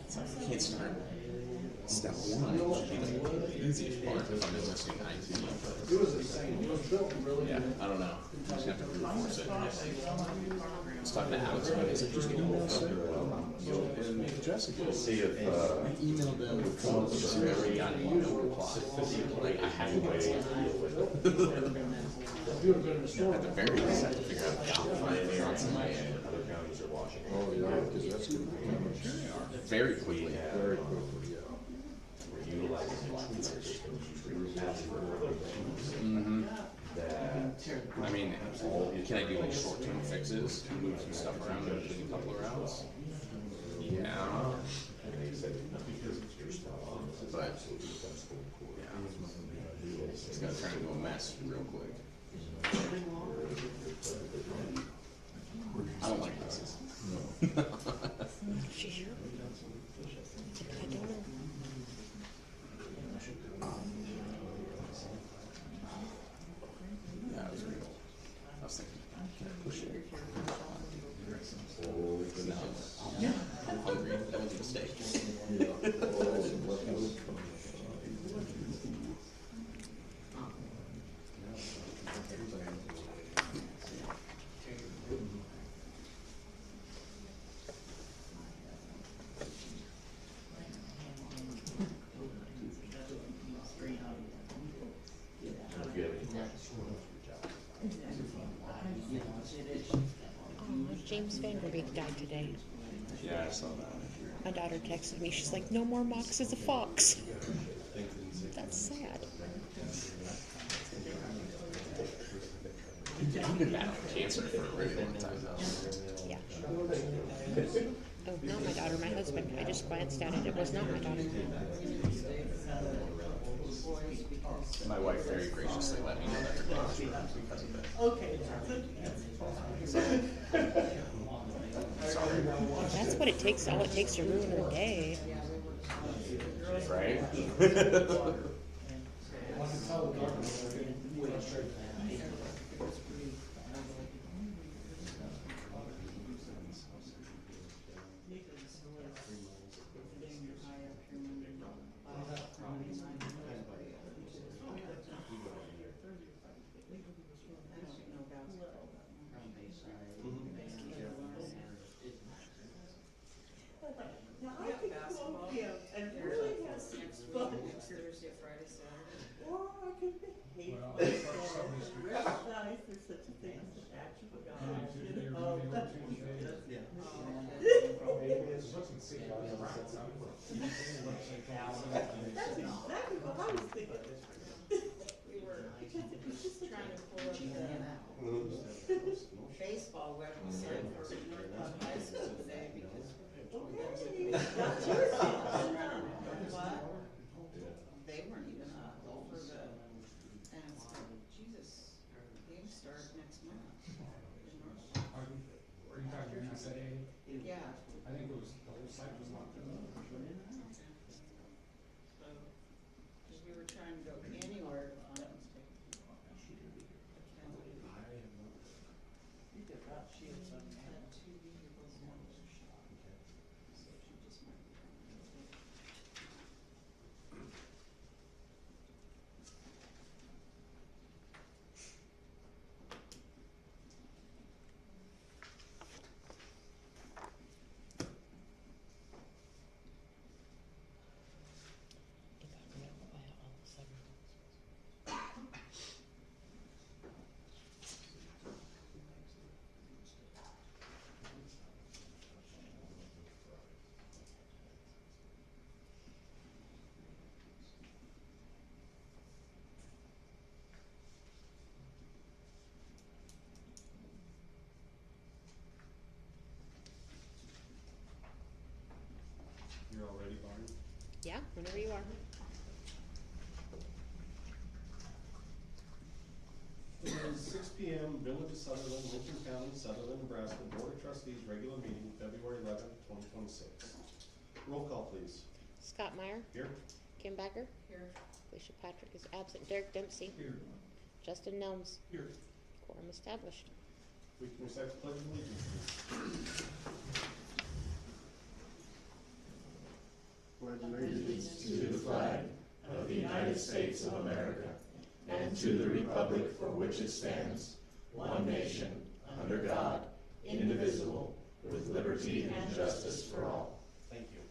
It's like you can't start. Step one should be like the easiest part if I'm investing in IT. It was insane. It was built really Yeah, good. I don't know. I just have to brute force it. I was talking to Alex about it. He's like, just get email and Jessica. See if, I emailed them with come up with a very no reply. Like, I have to wait. You would have been in the store. At the very least, I have to figure out the optimization on somebody. other counties are watching. Oh, yeah, because that's gonna be Very quickly. very quickly, yeah. We're utilizing computers to ask for Mm-hmm. that. I mean, can I do like short-term fixes and move some stuff around in a couple of rounds? Yeah. And they said, because it's your stuff. But, yeah. It's gonna turn into a mess real quick. I don't like messes. She's here. I don't know. Yeah, I was real. I was thinking, can I push it? No. I'm hungry. That was a mistake. Oh, James Vanderbeek died today. Yeah, I saw that. My daughter texted me. She's like, "No more Mox is a fox." That's sad. I've been battling cancer for a really long time though. Yeah. Oh, not my daughter. My husband. I just glanced at it. It was not my daughter. My wife very graciously let me know that her cancer was because of it. Okay. Sorry. That's what it takes. All it takes to ruin her day. Right? I can tell the darkness is getting frustrated. Now I could quote him and really have some fun. Thursday, Friday, Saturday. Or I could behave myself and recognize there's such a thing as an act of God, you know. That's exactly what I was thinking. We were Because it was just trying to pull up the baseball website for North High School today because okay, got yours in. what? They weren't even up for the, and it's like, Jesus, games start next month. in North. Are you talking USA? Yeah. I think it was, the whole site was locked down. So, cause we were trying to go anywhere to find. She had two vehicles and one was shot. So she just might be. It got real quiet all of a sudden. You're all ready, Barney? Yeah, whenever you are. It is 6 p.m., Village of Sutherland, Lincoln County, Sutherland, Nebraska, Board of Trustees, regular meeting, February 11th, 2026. Roll call, please. Scott Meyer, Here. Kim Becker, Here. Alicia Patrick is absent. Derek Dempsey, Here. Justin Nelms. Here. Quorum established. We can recite the pledge of allegiance, please. United States of America and to the republic for which it stands, one nation, under God, indivisible, with liberty and justice for all. Thank you.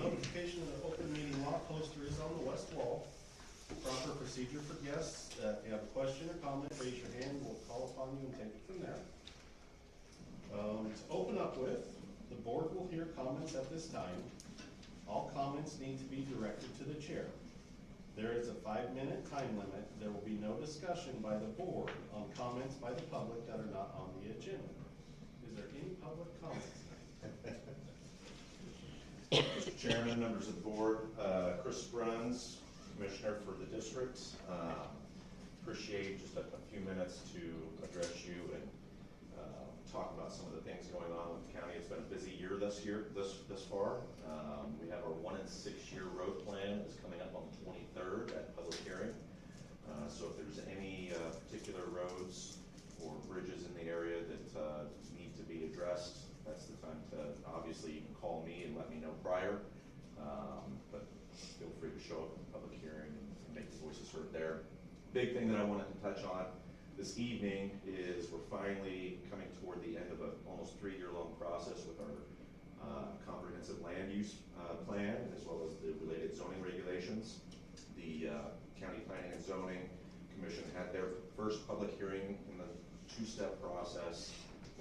Notification of the open meeting law poster is on the west wall. Proper procedure for guests. If you have a question or comment, raise your hand. We'll call upon you and take it from there. To open up with, the board will hear comments at this time. All comments need to be directed to the chair. There is a 5-minute time limit. There will be no discussion by the board on comments by the public that are not on the agenda. Is there any public comments? Mr. Chairman, members of the board, Chris Bruns, Commissioner for the district. Appreciate just a few minutes to address you and talk about some of the things going on with the county. It's been a busy year this far. We have our 1 and 6 year road plan is coming up on the 23rd at public hearing. So if there's any particular roads or bridges in the area that need to be addressed, that's the time to, obviously you can call me and let me know prior. But feel free to show up at the public hearing and make your voices heard there. Big thing that I wanted to touch on this evening is we're finally coming toward the end of an almost 3-year-long process with our comprehensive land use plan, as well as the related zoning regulations. The County Planning and Zoning Commission had their first public hearing in the 2-step process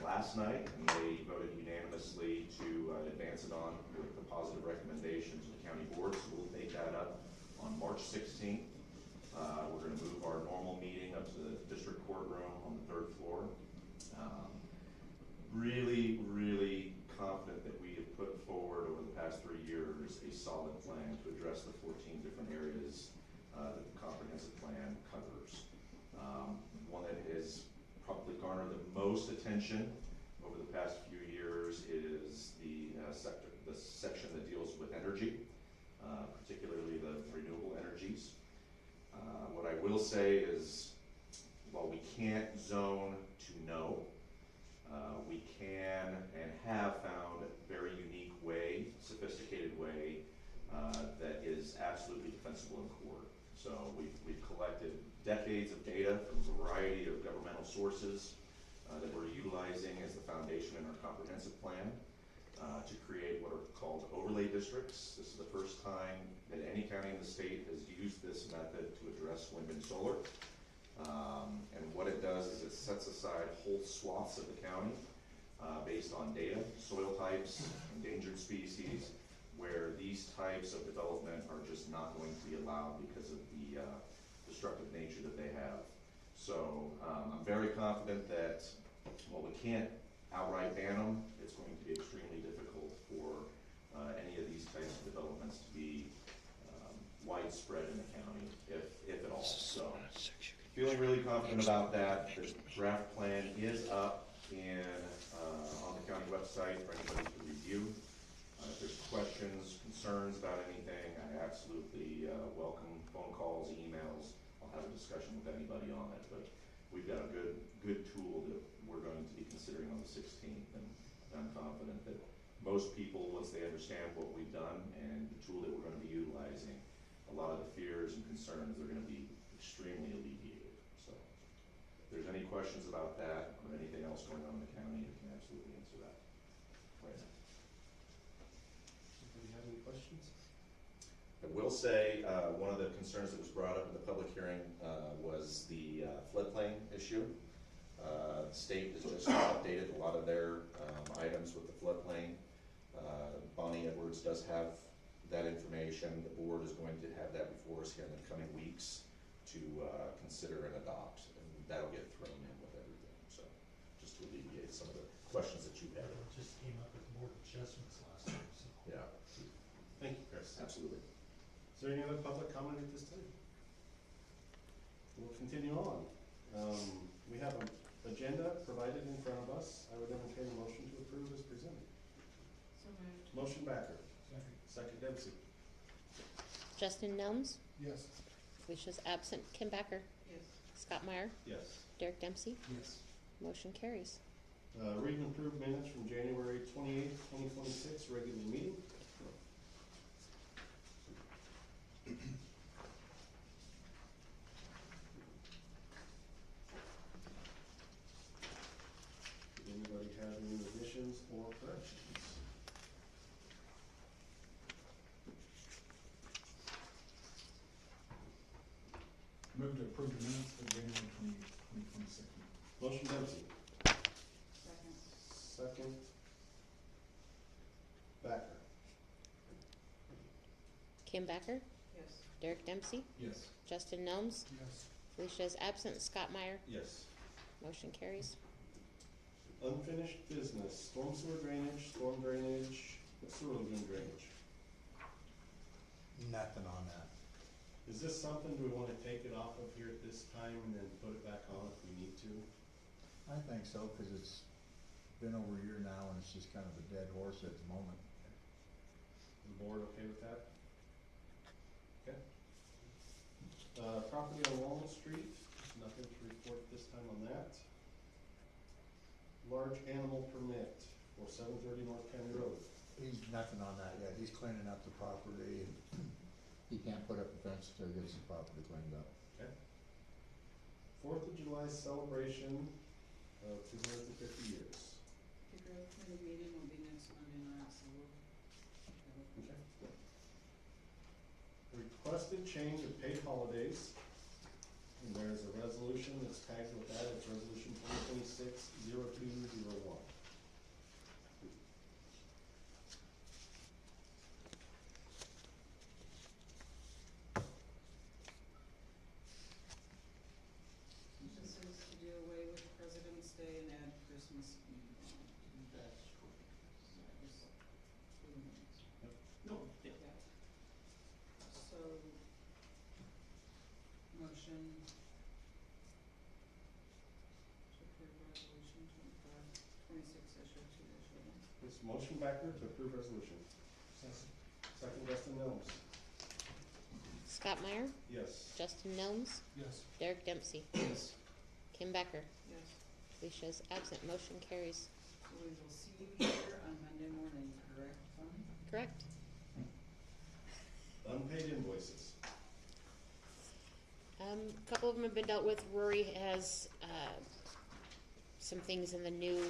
last night, and they voted unanimously to advance it on with the positive recommendation to the county board. So we'll take that up on March 16th. We're going to move our normal meeting up to the district courtroom on the 3rd floor. Really confident that we have put forward over the past 3 years a solid plan to address the 14 different areas that the comprehensive plan covers. One that has probably garnered the most attention over the past few years is the section that deals with energy, particularly the renewable energies. What I will say is, while we can't zone to no, we can and have found a very unique way, sophisticated way, that is absolutely defensible in court. So we've collected decades of data from a variety of governmental sources that we're utilizing as the foundation in our comprehensive plan to create what are called overlay districts. This is the first time that any county in the state has used this method to address wind and solar. And what it does is it sets aside whole swaths of the county based on data, soil types, endangered species, where these types of development are just not going to be allowed because of the destructive nature that they have. So I'm very confident that while we can't outright ban them, it's going to be extremely difficult for any of these types of developments to be widespread in the county, if at all. So feeling really confident about that. The draft plan is up on the county website for anybody to review. If there's questions, concerns about anything, I absolutely welcome phone calls, emails. I'll have a discussion with anybody on it, but we've got a good tool that we're going to be considering on the 16th, and I'm confident that most people, once they understand what we've done and the tool that we're going to be utilizing, a lot of the fears and concerns are going to be extremely alleviated. So if there's any questions about that or anything else going on in the county, I can absolutely answer that right now. Do you have any questions? I will say, one of the concerns that was brought up in the public hearing was the floodplain issue. The state has just updated a lot of their items with the floodplain. Bonnie Edwards does have that information. The board is going to have that before us here in the coming weeks to consider and adopt, and that'll get thrown in with everything. So just to alleviate some of the questions that you had. It just came up with board adjustments last time, so. Yeah, Thank you, Chris. absolutely. Is there any other public comment at this time? We'll continue on. We have an agenda provided in front of us. I would entertain a motion to approve as presented. So moved. Motion Backer, Second. second Dempsey. Justin Nelms, Yes. Felicia's absent. Kim Backer, Yes. Scott Meyer, Yes. Derek Dempsey. Yes. Motion carries. Read and approve minutes from January 28th, 2026, regular meeting. for corrections. Move to approve the minutes for January 2026. Motion Dempsey, Second. second. Backer. Kim Becker, Yes. Derek Dempsey, Yes. Justin Nelms, Yes. Felicia is absent, Scott Meyer, Yes. motion carries. Unfinished business, storm sewer drainage, sewer lagoon drainage. Nothing on that. Is this something, do we wanna take it off of here at this time and then put it back on if we need to? I think so, cause it's been over a year now and it's just kind of a dead horse at the moment. Is the board okay with that? Okay. Property on Walnut Street, nothing to report this time on that. Large animal permit for 730 North County Road. He's nothing on that yet. He's cleaning up the property. He can't put up a fence until he gets the property cleaned up. Okay. 4th of July celebration of 250 years. The growth committee meeting will be next Monday night, so we'll. Okay. Requested change of paid holidays. And there's a resolution that's tagged with that. It's resolution 2026-0201. This is to do away with President's Day and add Christmas Eve on. That's No. Yeah. So, motion to approve resolution 26-02-01. This motion Backer to approve resolution. Second, Justin Nelms. Scott Meyer, Yes. Justin Nelms, Yes. Derek Dempsey, Yes. Kim Becker, Yes. Felicia is absent, motion carries. So we will see you here on Monday morning, correct, Tony? Correct? Unpaid invoices. A couple of them have been dealt with. Rory has, some things in the new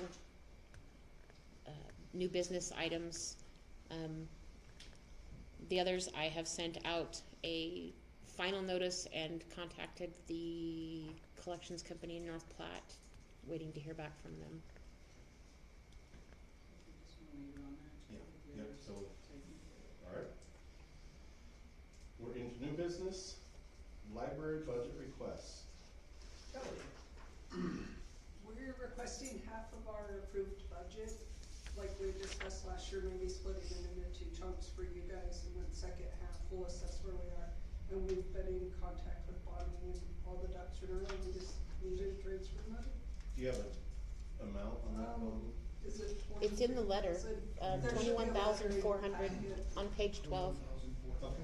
business items. The others, I have sent out a final notice and contacted the collections company in North Platte, waiting to hear back from them. Just wanna leave it on there. Yeah, Get the yep, others so- taken care of. Alright. We're into new business, library budget request. Kelly. We're requesting half of our approved budget, like we discussed last year, maybe splitting it into two chunks for you guys, and then second half we'll assess where we are. And we've been in contact with Bonnie and all the ducks in a row, we just needed to transfer money. Do you have an amount on that one? Is it It's in the letter, 23,000? There should be a letter in the 21,400 packet. on page 12. Okay.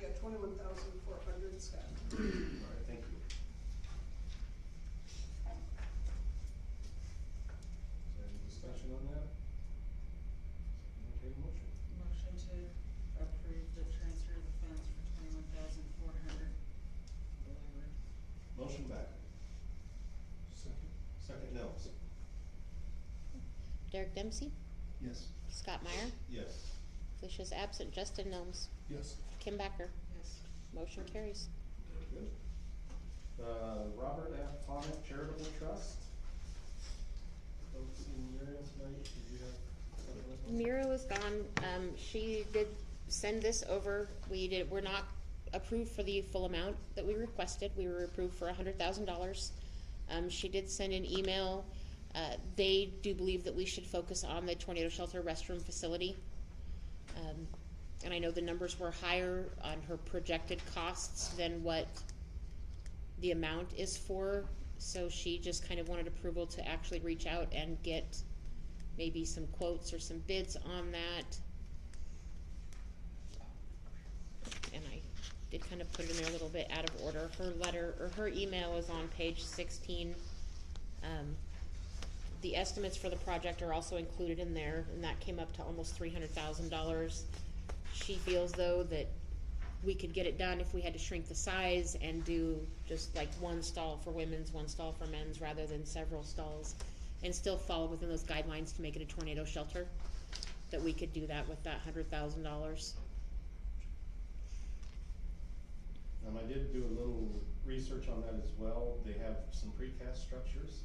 Yeah, 21,400, Scott. Alright, thank you. Is there any discussion on that? Okay, motion. Motion to approve the transfer of the funds for 21,400. The library. Motion back. Second. Second Nels. Derek Dempsey, Yes. Scott Meyer, Yes. Felicia is absent, Justin Nelms, Yes. Kim Becker, Yes. motion carries. Very good. Robert F. Bonnet Charitable Trust. Don't see Miriam tonight. Did you have something else? Mira was gone. She did send this over. We're not approved for the full amount that we requested. We were approved for $100,000. She did send an email. They do believe that we should focus on the tornado shelter restroom facility. And I know the numbers were higher on her projected costs than what the amount is for. So she just kind of wanted approval to actually reach out and get maybe some quotes or some bids on that. And I did kind of put it in there a little bit out of order. Her letter, or her email is on page 16. The estimates for the project are also included in there, and that came up to almost $300,000. She feels though that we could get it done if we had to shrink the size and do just like one stall for women's, one stall for men's, rather than several stalls, and still fall within those guidelines to make it a tornado shelter, that we could do that with that $100,000. I did do a little research on that as well. They have some precast structures.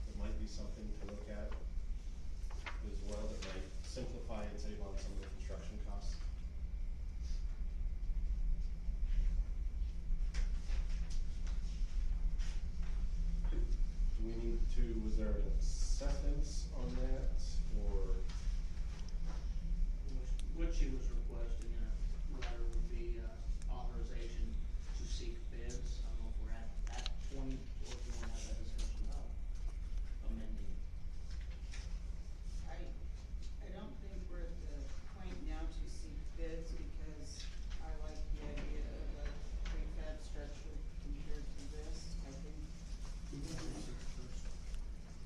It might be something to look at as well, that might simplify and save on some of the construction costs. Do we need to, was there an acceptance on that, or? What she was requesting in a letter would be authorization to seek bids. I don't know if we're at that point, or if you wanna have that discussion about amending. I don't think we're at the point now to seek bids, because I like the idea of a prefab structure compared to this. I think. We want to research first.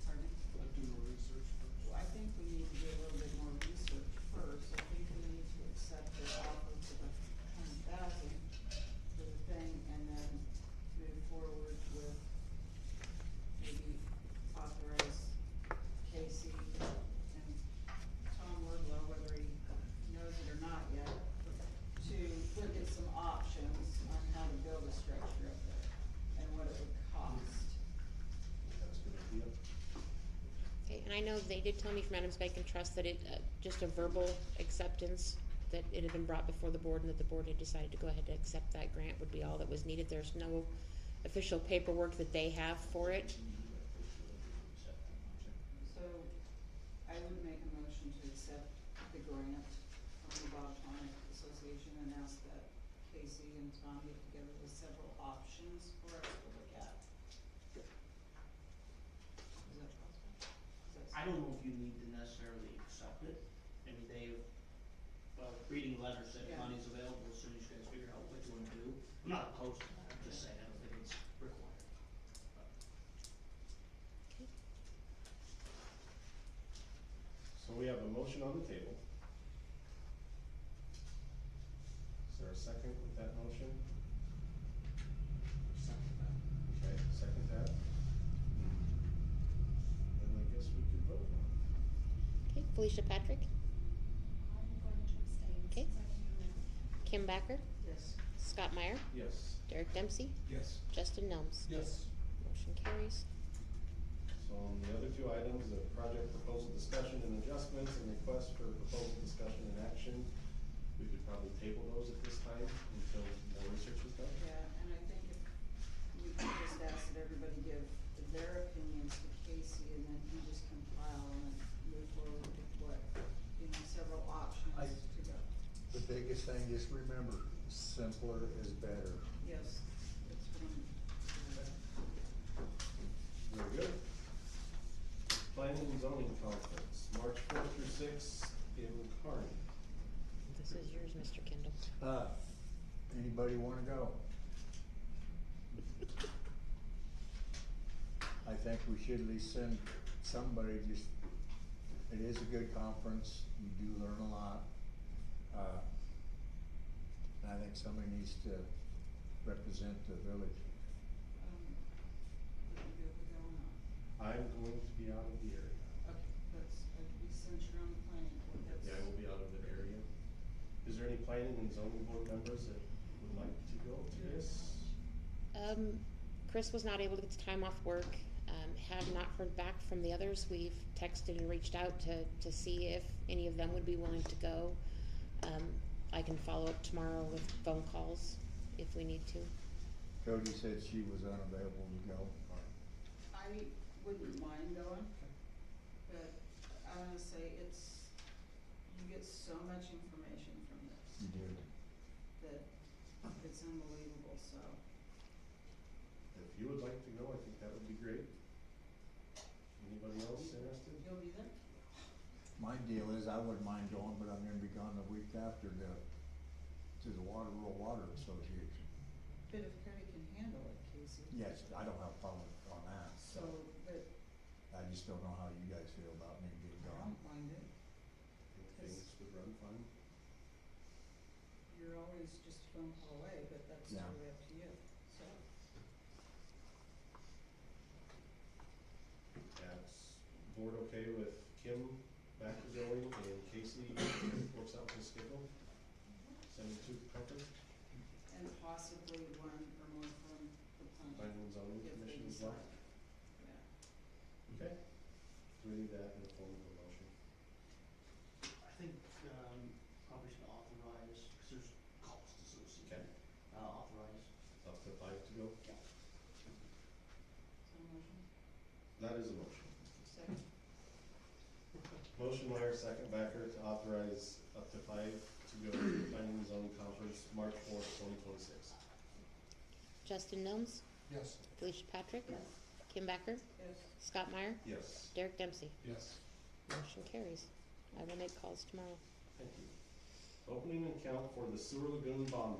Pardon? Let's do more research first. Well, I think we need to do a little bit more research first. I think we need to accept the offer for the 100,000 for the thing, and then move forward with maybe authorize Casey and Tom Wardlow, whether he knows it or not yet, to look at some options on how to build a structure up there and what it would cost. That's a good idea. Okay, and I know they did tell me from Adams Bank and Trust that it, just a verbal acceptance, that it had been brought before the board and that the board had decided to go ahead to accept that grant would be all that was needed. There's no official paperwork that they have for it. So I would make a motion to accept the grant from the Botanic Association and ask that Casey and Tom get together with several options for us to look at. Is that possible? I don't know if you need to necessarily accept it. I mean, they've, reading the letter said Yeah. money's available as soon as you guys figure out what you wanna do. I'm not opposed to that, I'm just saying, I don't think it's required. So we have a motion on the table. Is there a second with that motion? Okay, second that. Then I guess we could vote on it. Okay, Felicia Patrick, I'm going to abstain Okay. since I can hear now. Kim Backer, Yes. Scott Meyer, Yes. Derek Dempsey, Yes. Justin Nelms. Yes. Motion carries. So on the other two items, the project proposal discussion and adjustments and request for proposal discussion and action, we could probably table those at this time until more research is done. Yeah, and I think if we could just ask that everybody give their opinions to Casey, and then he just compile and move forward with what, several options I- to go. The biggest thing, just remember, simpler is better. Yes, it's one. Very good. Planning and zoning conference, March 4th through 6th in Kearney. This is yours, Mr. Kendall. Anybody wanna go? I think we should at least send somebody, just, it is a good conference, you do learn a lot. And I think somebody needs to represent the village. Would you be able to go or not? I'm going to be out of the area. Okay, since you're on the planning board, that's. Yeah, I will be out of the area. Is there any planning and zoning board members that would like to go to this? Chris was not able to get the time off work. Have not heard back from the others. We've texted and reached out to see if any of them would be willing to go. I can follow up tomorrow with phone calls if we need to. Cody said she was unavailable to go. I wouldn't mind going, but I wanna say you get so much information from this. You did. That it's unbelievable, so. If you would like to go, I think that would be great. Anybody else interested? You'll be there? My deal is, I wouldn't mind going, but I'm gonna be gone the week after to the Rural Water Association. But if Cody can handle it, Casey. Yes, I don't have a problem on that, So, but I just don't know how you guys feel about me being I gone. don't mind it. Think things would run fine. You're you're always just a phone call away, but that's Yeah. totally up to you, so. That's board okay with Kim back to going and Casey works out his schedule? Send it to the company, And possibly one or more from the planning. planning and zoning if they commission as well? decide. Yeah. Okay. Do we need that in the form of a motion? I think, probably should authorize, cause there's costs associated. Okay. Authorize. Up to 5 to go? Yeah. Is that a motion? That is a motion. Second. Motion Meyer, second Backer to authorize up to 5 to go to the planning and zoning conference, March 4th, 2026. Justin Milnes, Yes. Felicia Patrick, Yes. Kim Backer, Yes. Scott Meyer, Yes. Derek Dempsey. Yes. Motion carries. I will make calls tomorrow. Thank you. Opening an account for the sewer lagoon bond.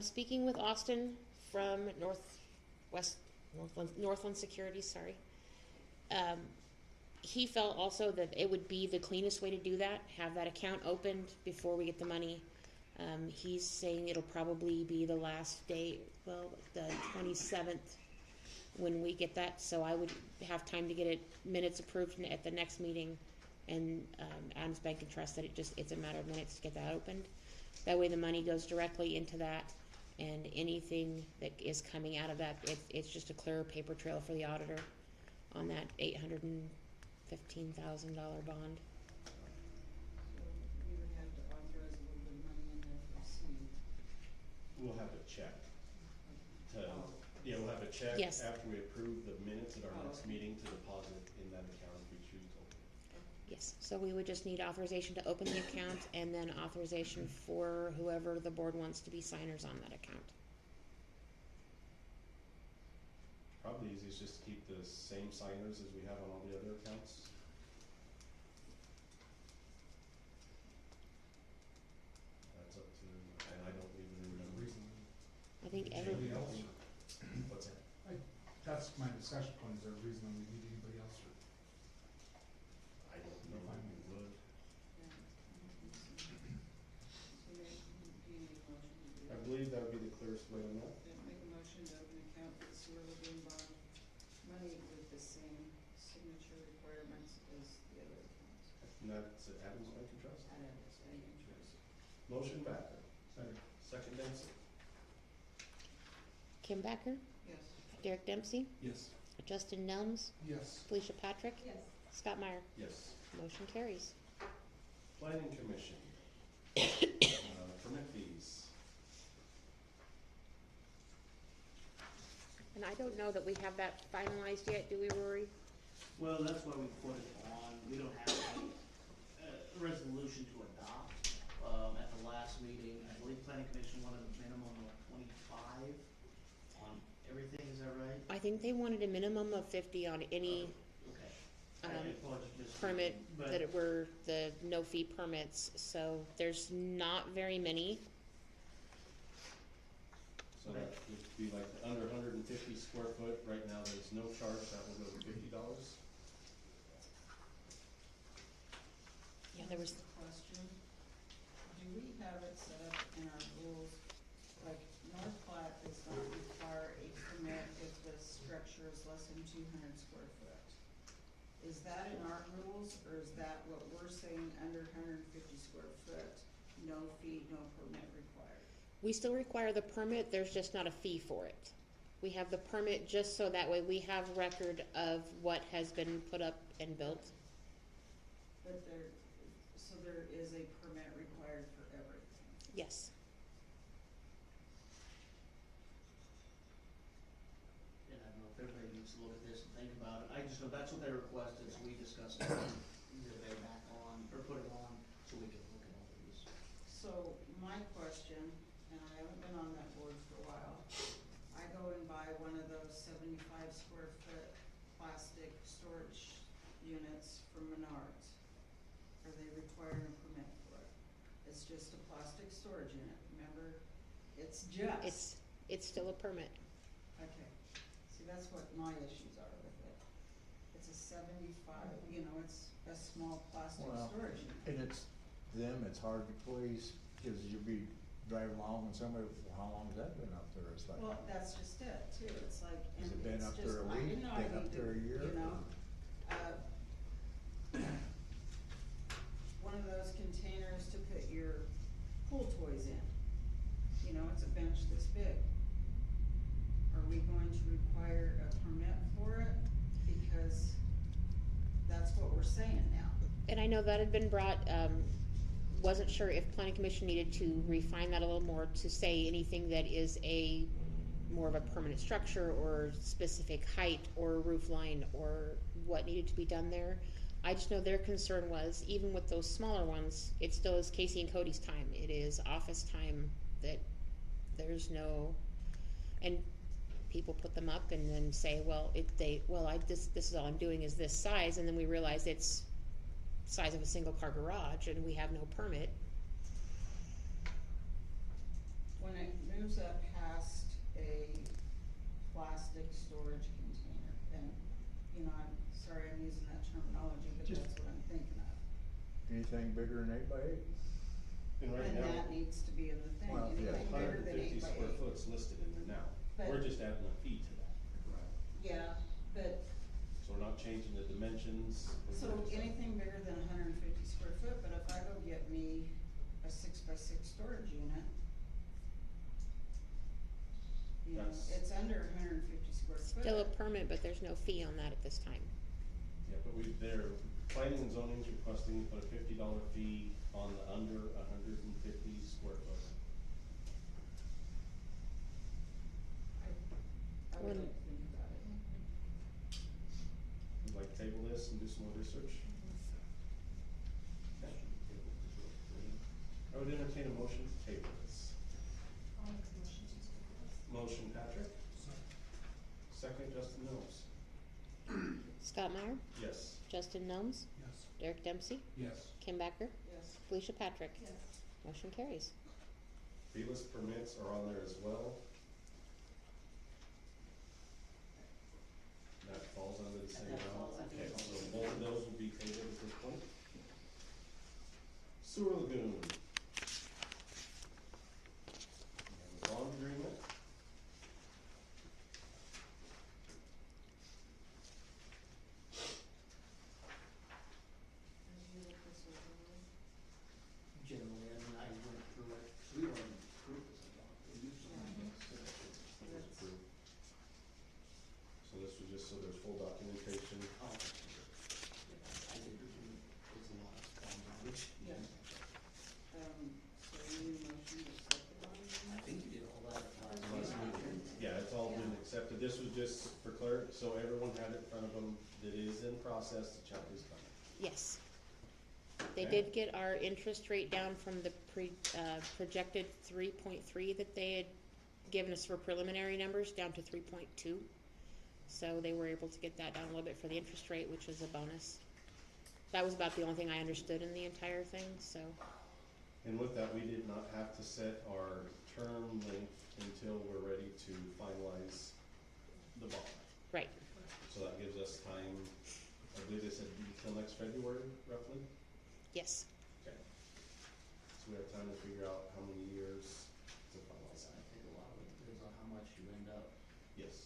Speaking with Austin from Northland Security, sorry. He felt also that it would be the cleanest way to do that, have that account opened before we get the money. He's saying it'll probably be the last day, well, the 27th when we get that, so I would have time to get it minutes approved at the next meeting, and Adams Bank can trust that it's a matter of minutes to get that opened. That way the money goes directly into that, and anything that is coming out of that, it's just a clear paper trail for the auditor on that $815,000 bond. So we would have to authorize a little bit of money in there for seed. We'll have a check to, we'll have a check Yes. after we approve the minutes at our Oh, next okay. meeting to deposit in that account if we choose to open it. Yes, so we would just need authorization to open the account and then authorization for whoever the board wants to be signers on that account. Probably easiest just to keep the same signers as we have on all the other accounts. That's up to, and I don't even remember. Reason. I think Anybody else? What's that? That's my discussion point, is there a reason we need anybody else or? I don't know if we would. Yeah. So do you need a motion to do I that? believe that would be the clearest way on that. Then make a motion to open account for the sewer lagoon bond money with the same signature requirements as the other accounts. And that's at Adams Bank and Trust. At Adams Bank and Trust. Motion Backer, Second. second Dempsey. Kim Backer, Yes. Derek Dempsey, Yes. Justin Nelms, Yes. Felicia Patrick, Yes. Scott Meyer. Yes. Motion carries. Planning Commission. Permit fees. And I don't know that we have that finalized yet, do we, Rory? Well, that's why we put it on, we don't have any, resolution to adopt. At the last meeting, I believe planning commission wanted a minimum of 25 on everything, is that right? I think they wanted a minimum of 50 on any Okay. Um, I apologize, just. permit but- that were the no-fee permits, so there's not very many. So that would be like under 150 square foot. Right now, there's no charge. That will go to $50. Yeah, there was, Question, do we have it set up in our rules, like North Platte does not require a permit if the structure is less than 200 square foot? Is that in our rules, or is that what we're saying, under 150 square foot, no fee, no permit required? we still require the permit, there's just not a fee for it. We have the permit just so that way we have record of what has been put up and built. But so there is a permit required for everything? Yes. And I don't know if everybody needs to look at this and think about it, I just know that's what they requested, so we discussed it, either they back on, or put it on, so we can look at all these. So my question, and I haven't been on that board for a while, I go and buy one of those 75 square foot plastic storage units from Menards. Are they requiring a permit for it? It's just a plastic storage unit, remember? It's just. It's still a permit. Okay, see, that's what my issues are with it. It's a 75, it's a small plastic Well, storage unit. And it's hard to please. Cause you'll be driving along and somebody, well, how long has that been up there? It's like, Well, that's just it too, it's like, and has it been it's up just, there a I week, didn't know I been up needed, there a year? you know, one of those containers to put your pool toys in. You know, it's a bench this big. Are we going to require a permit for it? Because that's what we're saying now. And I know that had been brought, wasn't sure if planning commission needed to refine that a little more to say anything that is a more of a permanent structure or specific height or roof line or what needed to be done there. I just know their concern was, even with those smaller ones, it still is Casey and Cody's time. It is office time, that there's no, and people put them up and then say, well, this is all I'm doing is this size, and then we realize it's size of a single car garage and we have no permit. When it moves up past a plastic storage container, and, you know, I'm sorry I'm using that terminology, but Just- that's what I'm thinking of. anything bigger than 8x8? And right And now, that needs to be in the thing, Well, yeah, anything bigger than 150 8 by square 8. foot's listed in there now. But- We're just adding a fee to that. Yeah, but, So we're not changing the dimensions. so anything bigger than 150 square foot, but if I go get me a 6x6 storage unit, you know, That's- it's under 150 square foot. Still a permit, but there's no fee on that at this time. Yeah, but they're, planning and zoning's requesting put a $50 fee on the under 150 square foot. I would like to think about it. Would like to table this and do some more research? Okay. I would entertain a motion to table this. Motion Patrick, second Justin Mills. Scott Meyer, Yes. Justin Gnomes, Yes. Derek Dempsey, Yes. Kim Becker, Yes. Felicia Patrick. Yes. Motion carries. Feeless permits are on there as well. That falls under the same That amount. falls under Okay, the so same. both of those will be tabled at this point. Sewer lagoon. And the bond agreement. Did you look this over? Generally, I mean, I went through it, we already approved this, I thought, we usually. It was approved. So this was just so there's full documentation. Oh, I did review, it's a lot of fun language. Yeah. So you need a motion to accept the bond I agreement? think you did all that last Last meeting. meeting. Yeah, it's all been accepted. This was just for clerk, so everyone had it in front of them that is in process to check this done. Yes. They Okay. did get our interest rate down from the projected 3.3 that they had given us for preliminary numbers down to 3.2. So they were able to get that down a little bit for the interest rate, which was a bonus. That was about the only thing I understood in the entire thing, so. And with that, we did not have to set our term length until we're ready to finalize the bond. Right. So that gives us time, I believe they said until next February roughly? Yes. Okay. So we have time to figure out how many years to finalize I that. think a lot of it depends on how much you end up. Yes.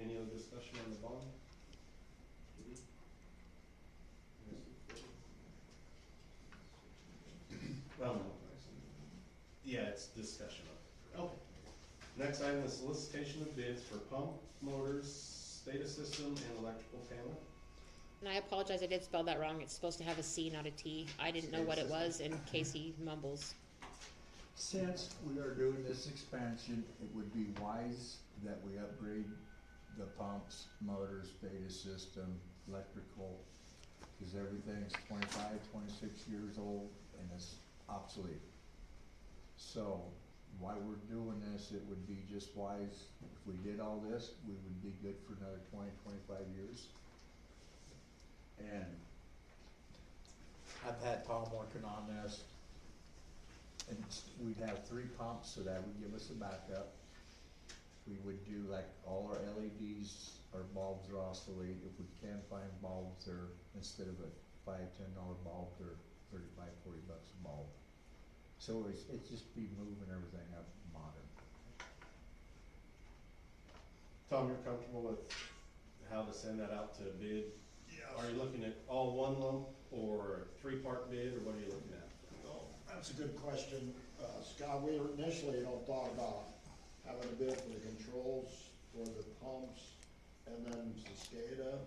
Any other discussion on the bond? Yeah, it's discussion of it. Okay. Next item is solicitation of bids for pump, motors, data system, and electrical panel. And I apologize, I did spell that wrong. It's supposed to have a C, not a T. I didn't know what it was, and Casey mumbles. Since we are doing this expansion, it would be wise that we upgrade the pumps, motors, data system, electrical, cause everything's 25, 26 years old and is obsolete. So, while we're doing this, it would be just wise, if we did all this, we would be good for another 20, 25 years. And I've had Tom working on this, and we'd have 3 pumps, so that would give us a backup. We would do like all our LEDs, our bulbs are obsolete, if we can find bulbs, or instead of a $5, $10 bulb, they're $35, $40 a bulb. So it's just be moving everything up modern. Tom, you're comfortable with how to send that out to bid? Are you looking at all one lump or three-part bid, or what are you looking at? Well, that's a good question. Scott, we initially thought about having a bid for the controls, for the pumps, and then the SCADA,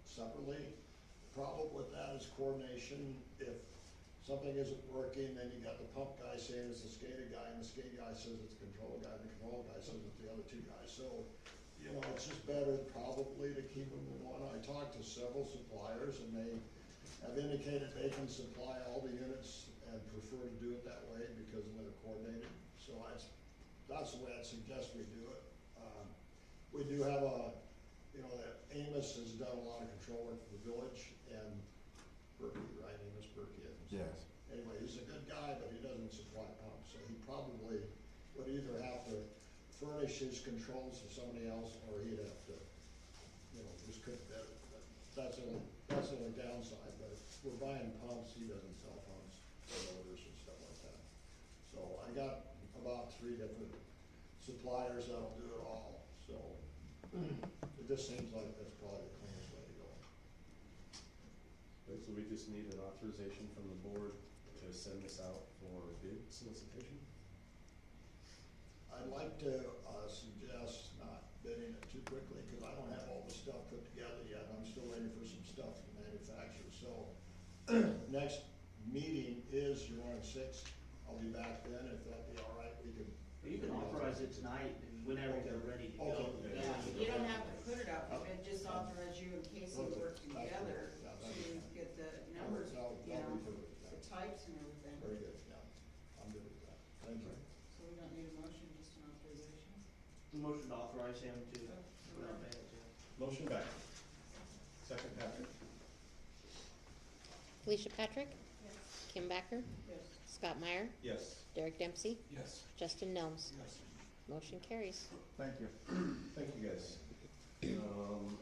separately. The problem with that is coordination. If something isn't working, then you got the pump guy saying it's the SCADA guy, and the SCADA guy says it's the control guy, and the control guy says it's the other two guys. So, you know, it's just better probably to keep them in one. I talked to several suppliers, and they have indicated they can supply all the units and prefer to do it that way because they're coordinated. So that's the way I'd suggest we do it. We do have that Amos has done a lot of control work for the village, and Berkey, right, Amos Berkey. Yes. Anyway, he's a good guy, but he doesn't supply pumps, so he probably would either have to furnish his controls to somebody else, or he'd have to, just could bid it. But that's the only downside, but if we're buying pumps, he doesn't sell pumps, or motors and stuff like that. So I got about 3 different suppliers that'll do it all, so it just seems like that's probably the cleanest way to go. Okay, so we just need an authorization from the board to send this out for bid solicitation? I'd like to suggest not bidding it too quickly, because I don't have all the stuff put together yet. I'm still waiting for some stuff from manufacturers. So next meeting is your 6th. I'll be back then. If that'd be all right, we could. You can authorize it tonight, and whenever they're ready to go. Okay. Yeah, you don't have to put it out for bid, just authorize you and Casey to work together to get the numbers, That'll be perfect. the types and everything. Very good, yeah. I'm good with that. Thank you. So we don't need a motion, just an authorization? Motion to authorize him to put out bids, yeah. Motion back. Second, Patrick. Alicia Patrick, Yes. Kim Backer, Yes. Scott Meyer, Yes. Derek Dempsey, Yes. Justin Nelms. Yes. Motion carries. Thank you. Thank you, guys.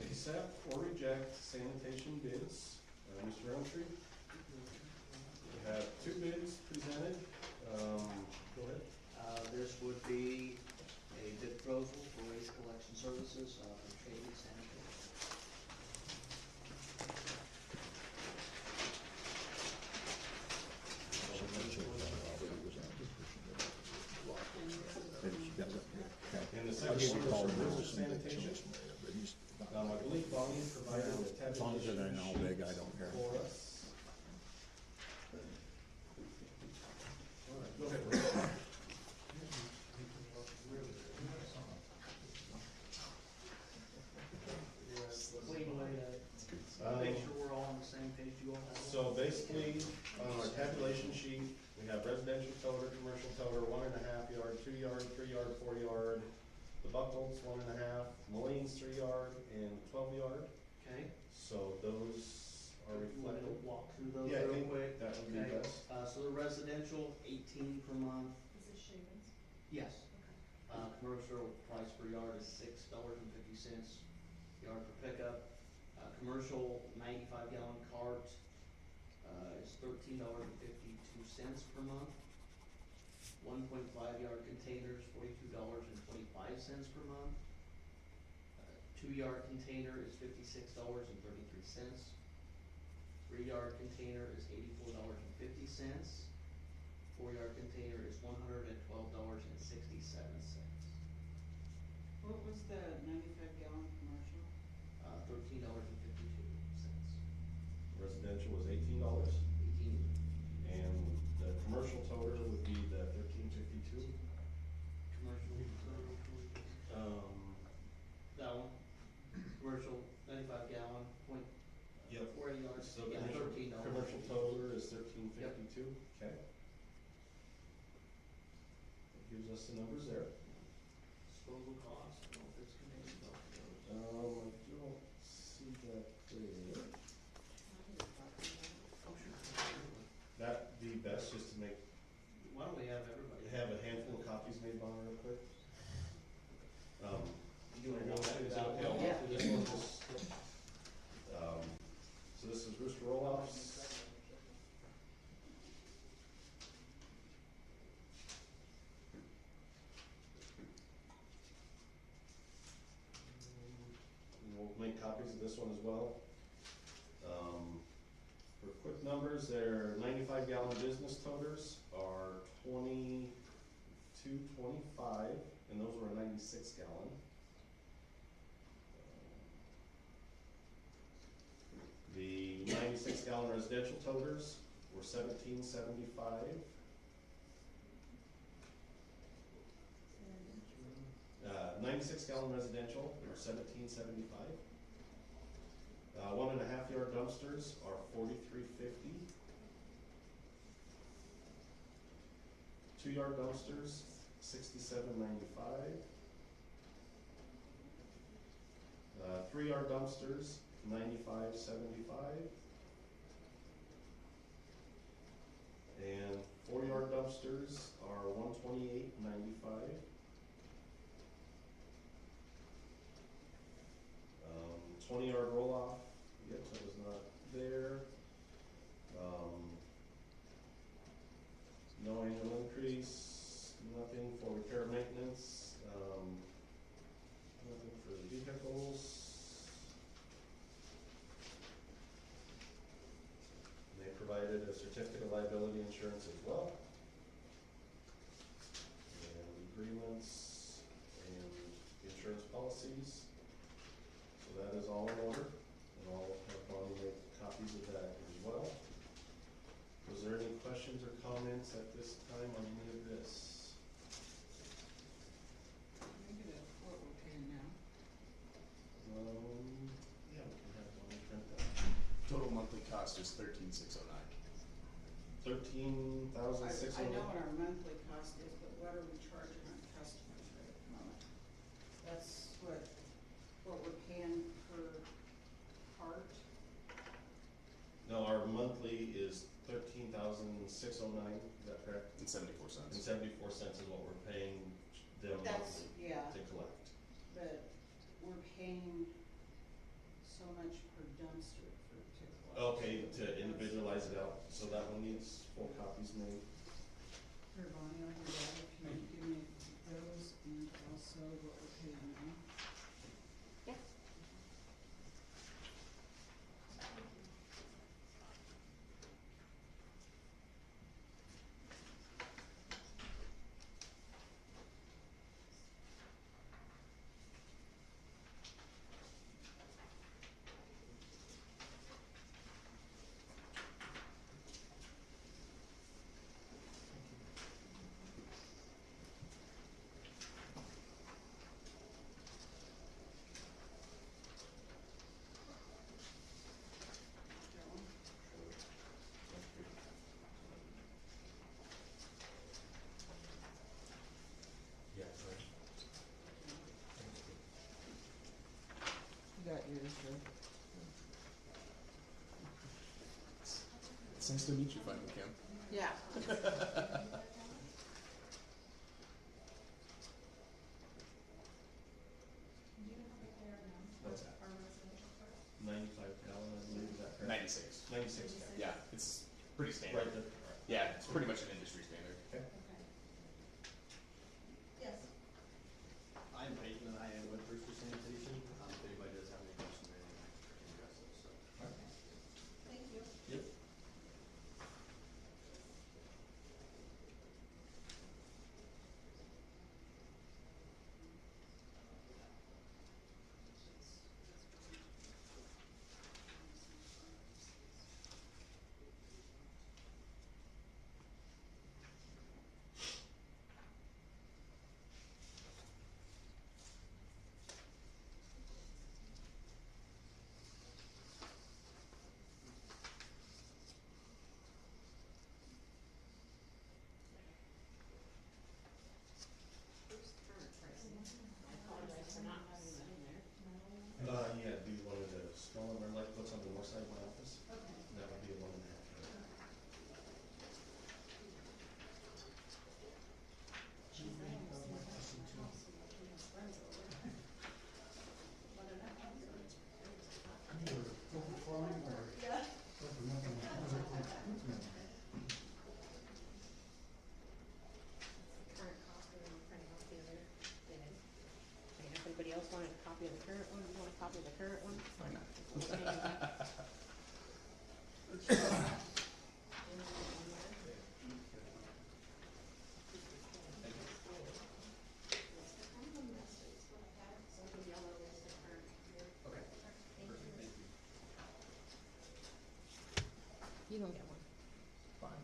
Accept or reject sanitation bids. Mr. Roundtree? We have 2 bids presented. Go ahead. This would be a bid proposal for waste collection services, from Trustees Sanitation. And the I'll second give you a call. one is for River Sanitation. I believe Bonnie provided a As long as it ain't all big, I don't care. for us. All right, go ahead, Rick. Clean way to make sure we're all on the same page, you all have. So basically, on our tabulation sheet, we have residential toter, commercial toter, 1.5 yard, 2 yard, 3 yard, 4 yard. The Buckles, 1.5, Mullines, 3 yard, and 12 yard. Okay. So those are You want reflected. to walk through those Yeah, I real think quick? that would be Okay. best. So the residential, 18 per month. Is it shavings? Yes. Commercial price per yard is $6.50 yard per pickup. Commercial 95-gallon cart, is $13.52 per month. 1.5 yard containers, $42.25 per month. 2 yard container is $56.33. 3 yard container is $84.50. 4 yard container is $112.67. What was the 95-gallon commercial? $13.52. Residential was $18, 18. and the commercial toter would be the $13.52. Commercial. That one. Commercial 95-gallon, point. Yep. 40 yards. So Yeah, $13. commercial toter is $13.52. Okay. That gives us the numbers there. Disposal cost, I don't know if it's gonna be about those. I don't see that there. Oh, sure. That'd be best just to make, Why don't we have everybody? have a handful of copies made, Bonner, real quick. You wanna go Is through it that okay? one? I'll go through this one, just, so this is Rooster Roll copies of this one as well. For quick numbers, their 95 gallon business toters are 22.25, and those were a 96 gallon. The 96 gallon residential toters were $17.75. 96 gallon residential are $17.75. 1.5 yard dumpsters are $43.50. 2 yard dumpsters $67.95. 3 yard dumpsters $95.75. And 4 yard dumpsters are $128.95. 20 yard roll off, yep, that was not there. No annual increase, nothing for repair maintenance, nothing for the vehicles. They provided a certificate of liability insurance as well. And agreements and insurance policies. So that is all in order, and I'll have Bonnie make copies of that as well. Was there any questions or comments at this time on any of this? Negative, what we're paying now. Yeah, we can have Bonnie print that. Total monthly cost is $13,609. $13,600. I know what our monthly cost is, but what are we charging our customers right at the moment? That's what we're paying per cart. No, our monthly is $13,609, is that correct? And 74 cents. And 74 cents is what we're paying them That's, monthly yeah, to collect. but we're paying so much per dumpster to collect. Okay, to individualize it out, so that one needs 4 copies made. Here, Bonnie, I'll do that, if you can give me those and also what we're paying now. Yeah. That one? Yeah, right. You got yours, right? It's nice to meet you finally, Kim. Yeah. What's that? 95 gallon, I believe, is that correct? 96. 96 gallon. Yeah, it's pretty standard. Right there. Yeah, it's pretty much an industry standard. Okay. Yes. I'm Peyton and I am with Brewster Sanitation. If anybody does have any questions or anything, I can address those, so. Thank you. Yep. want a copy of the current one? You want a copy of the current one? Why not? Okay. Perfect, thank you. You don't get one. Fine.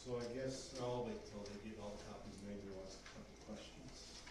So I guess I'll wait till they get all the copies, maybe we'll ask a couple questions.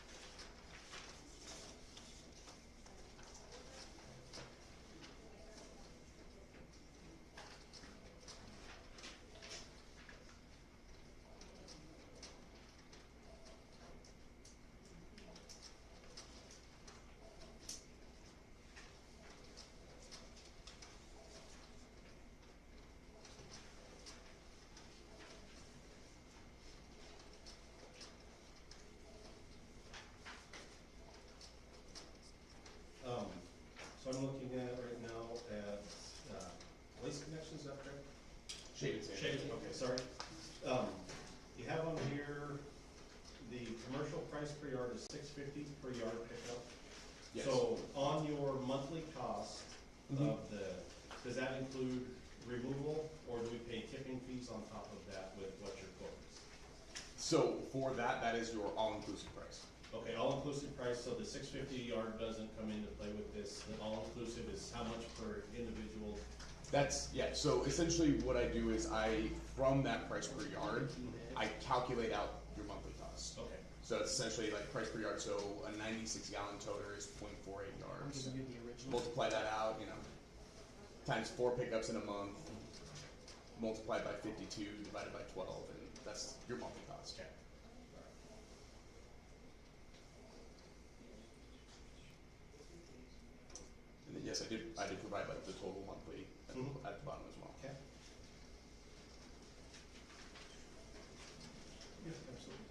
So I'm looking at right now at, Waste Connections, is that correct? Shaded sand. Shaded, okay, sorry. You have on here, the commercial price per yard is $6.50 per yard pickup. Yes. So on your monthly cost Mhm. of does that include removal, or do we pay tipping fees on top of that with what your quote is? So for that, that is your all-inclusive price. Okay, all-inclusive price, so the $6.50 yard doesn't come into play with this, the all-inclusive is how much per individual? That's, yeah, so essentially what I do is from that price per yard, I calculate out your monthly cost. Okay. So it's essentially like price per yard, so a 96-gallon toter is 0.48 yards. Giving you the original. Multiply that out, times 4 pickups in a month, multiplied by 52, divided by 12, and that's your monthly cost. Okay. And then yes, I did provide like the total monthly at, Mhm. at the bottom as well. Okay. Yes, absolutely.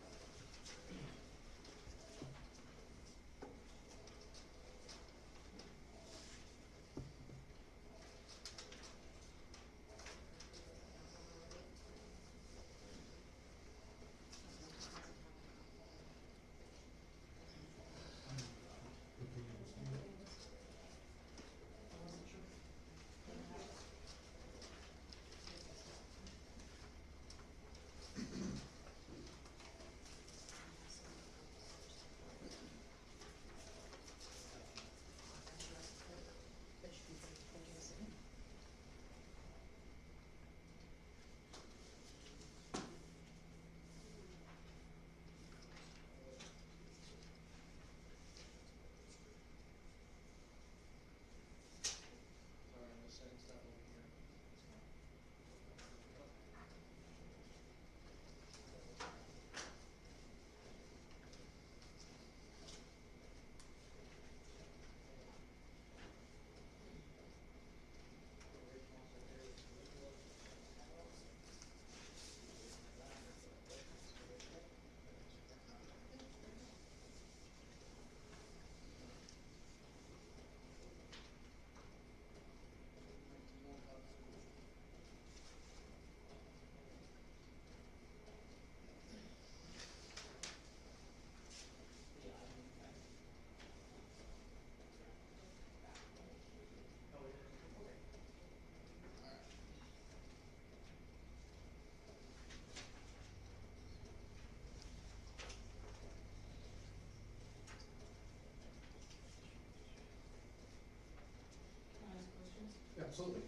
Absolutely.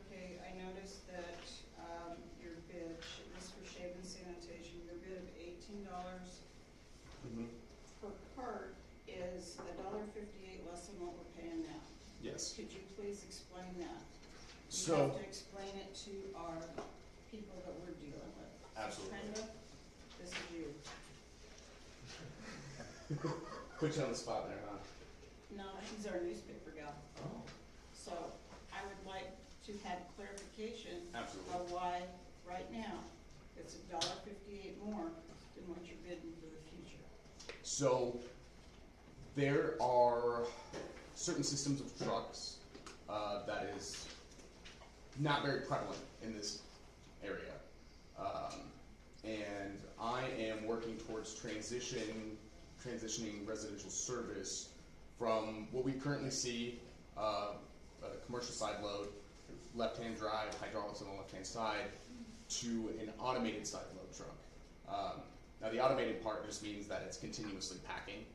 Okay, I noticed that, your bid, this for shave and sanitation, your bid of $18 Mm-hmm. per cart is $1.58 less than what we're paying now. Yes. Could you please explain that? You So- have to explain it to our people that we're dealing with. Absolutely. Brenda, this is you. Put you on the spot there, huh? No, she's our newspaper gal. Oh. So I would like to have clarification Absolutely. of why right now it's $1.58 more than what you're bidding for the future. So there are certain systems of trucks that is not very prevalent in this area. And I am working towards transitioning residential service from what we currently see, a commercial side load, left-hand drive, hydraulics on the left-hand side, to an automated side load truck. Now the automated part just means that it's continuously packing.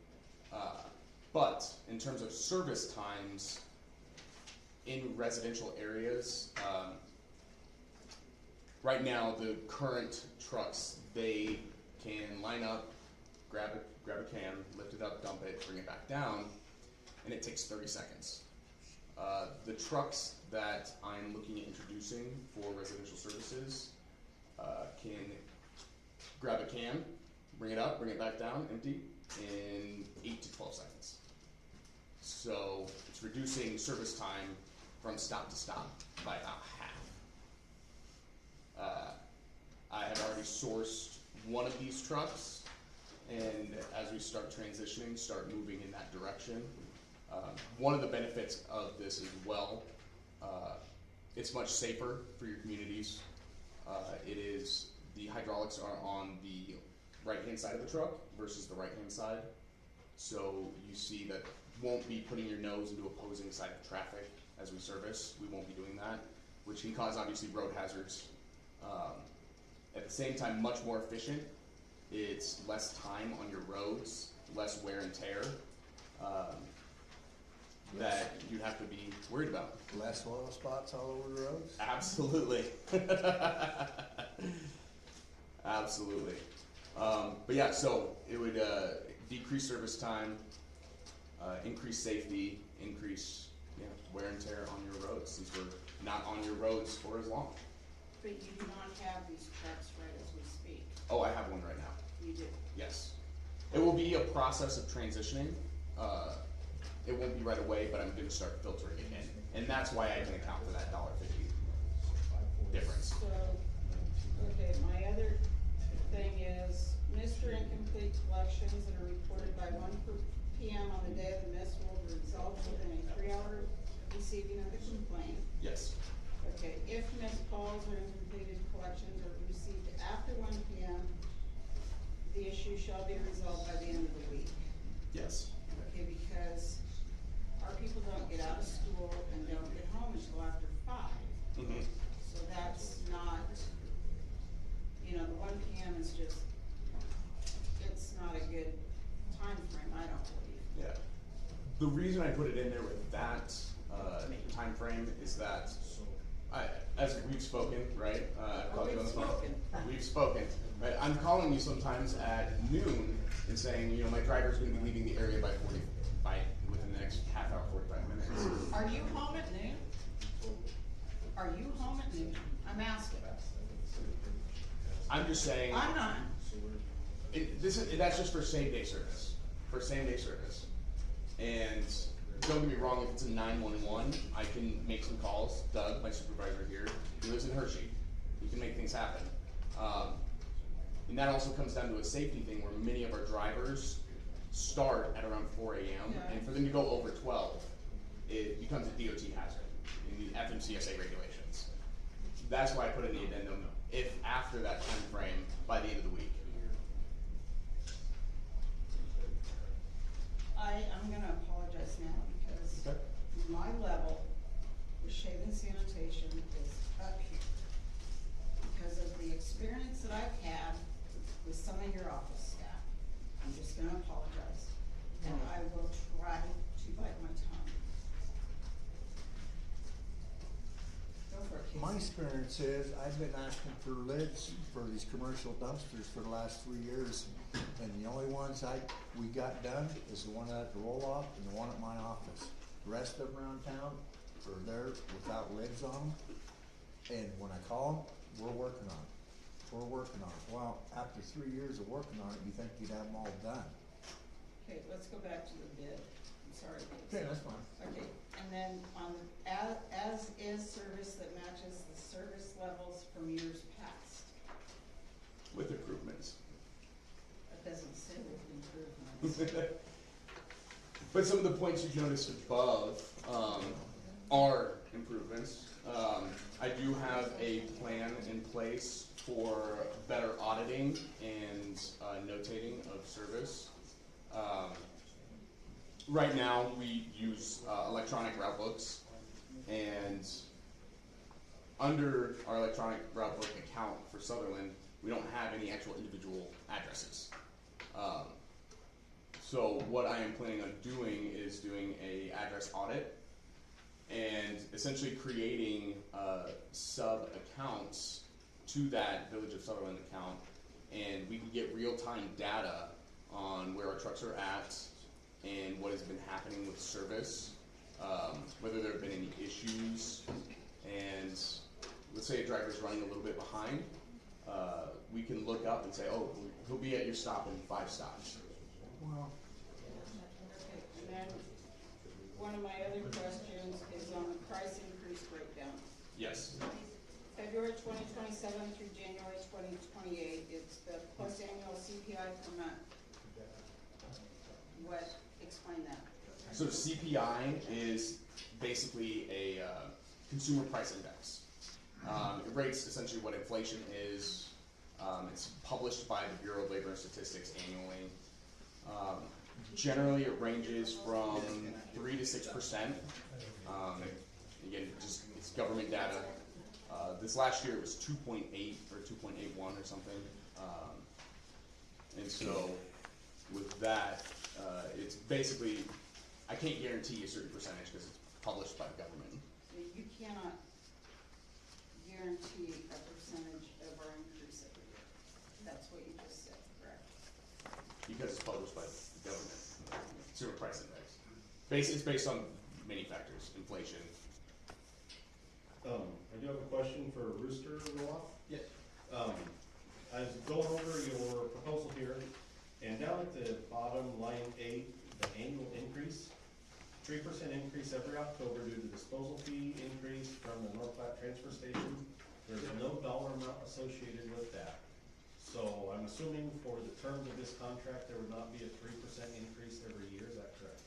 But in terms of service times in residential areas, right now the current trucks, they can line up, grab a can, lift it up, dump it, bring it back down, and it takes 30 seconds. The trucks that I'm looking at introducing for residential services can grab a can, bring it up, bring it back down, empty, in 8 to 12 seconds. So it's reducing service time from stop to stop by about half. I have already sourced one of these trucks, and as we start transitioning, start moving in that direction. One of the benefits of this as well, it's much safer for your communities. The hydraulics are on the right-hand side of the truck versus the right-hand side. So you see that won't be putting your nose into opposing side of traffic as we service. We won't be doing that, which can cause obviously road hazards. At the same time, much more efficient. It's less time on your roads, less wear and tear that you have to be worried about. Less oil spots all over the roads? Absolutely. Absolutely. But yeah, so it would decrease service time, increase safety, increase wear and tear on your roads, since we're not on your roads for as long. But you do not have these trucks right as we speak. Oh, I have one right now. You do? Yes. It will be a process of transitioning. It won't be right away, but I'm going to start filtering it in. And that's why I can account for that $1.50 difference. So, okay, my other thing is, Mr. Incomplete collections that are reported by 1 p.m. on the day of the miss will result within a 3-hour receiving of the complaint. Yes. Okay, if missed calls or incompleted collections are received after 1 p.m., the issue shall be resolved by the end of the week. Yes. Okay, because our people don't get out of school and don't get home until after 5. Mm-hmm. So that's not, the 1 p.m. is just, it's not a good time frame, I don't believe. Yeah. The reason I put it in there with that time frame is that as we've spoken, right? We've spoken. Right? I'm calling you sometimes at noon and saying, my driver's going to be leaving the area within the next half hour, 45 minutes. Are you home at noon? Are you home at noon? I'm asking. I'm just saying. I'm not. That's just for same day service. For same day service. And don't get me wrong, if it's a 911, I can make some calls. Doug, my supervisor here, he lives in Hershey. He can make things happen. And that also comes down to a safety thing where many of our drivers start at around 4 a.m. Yeah. And for them to go over 12, it becomes a DOT hazard in the FMCSA regulations. That's why I put in the addendum, if after that time frame, by the end of the week. I'm gonna apologize now because my level with shave and sanitation is up here. Because of the experience that I've had with some of your office staff. I'm just gonna apologize. And I will try to bite my tongue. experience is, I've been asking for lids for these commercial dumpsters for the last 3 years, and the only ones we got done is the one at the roll-off and the one at my office. The rest of them around town are there without lids on them, and when I call them, we're working on it. We're working on it. Well, after 3 years of working on it, you think you'd have them all done. Okay, let's go back to the bid. I'm sorry. Lisa. Okay, that's fine. Okay, and then on the as-is service that matches the service levels from years past. With improvements. That doesn't say with improvements. But some of the points you've noticed above are improvements. I do have a plan in place for better auditing and notating of service. Right now, we use electronic route books, and under our electronic route book account for Sutherland, we don't have any actual individual addresses. So what I am planning on doing is doing a address audit and essentially creating sub accounts to that Village of Sutherland account, and we can get real-time data on where our trucks are at and what has been happening with service, whether there have been any issues, and let's say a driver's running a little bit behind, we can look up and say, oh, he'll be at your stop in 5 stops. Well, Okay, and then one of my other questions is on the price increase breakdown. Yes. February 2027 through January 2028, it's the plus annual CPI per month. What, explain that. So CPI is basically a consumer price index. It rates essentially what inflation is. It's published by the Bureau of Labor and Statistics annually. Generally, it ranges from 3 to 6%. Again, just it's government data. This last year it was 2.8 or 2.81 or something. And so with that, it's basically, I can't guarantee a certain percentage because it's published by the government. You cannot guarantee a percentage of our increase every year. That's what you just said, correct? Because it's published by the government, consumer price index. It's based on many factors, inflation. I do have a question for Rooster Roth. Yes. I was going over your proposal here, and down at the bottom, line 8, the annual increase, 3% increase every October due to disposal fee increase from the North Platte Transfer Station. There's no dollar amount associated with that. So I'm assuming for the terms of this contract, there would not be a 3% increase every year, is that correct?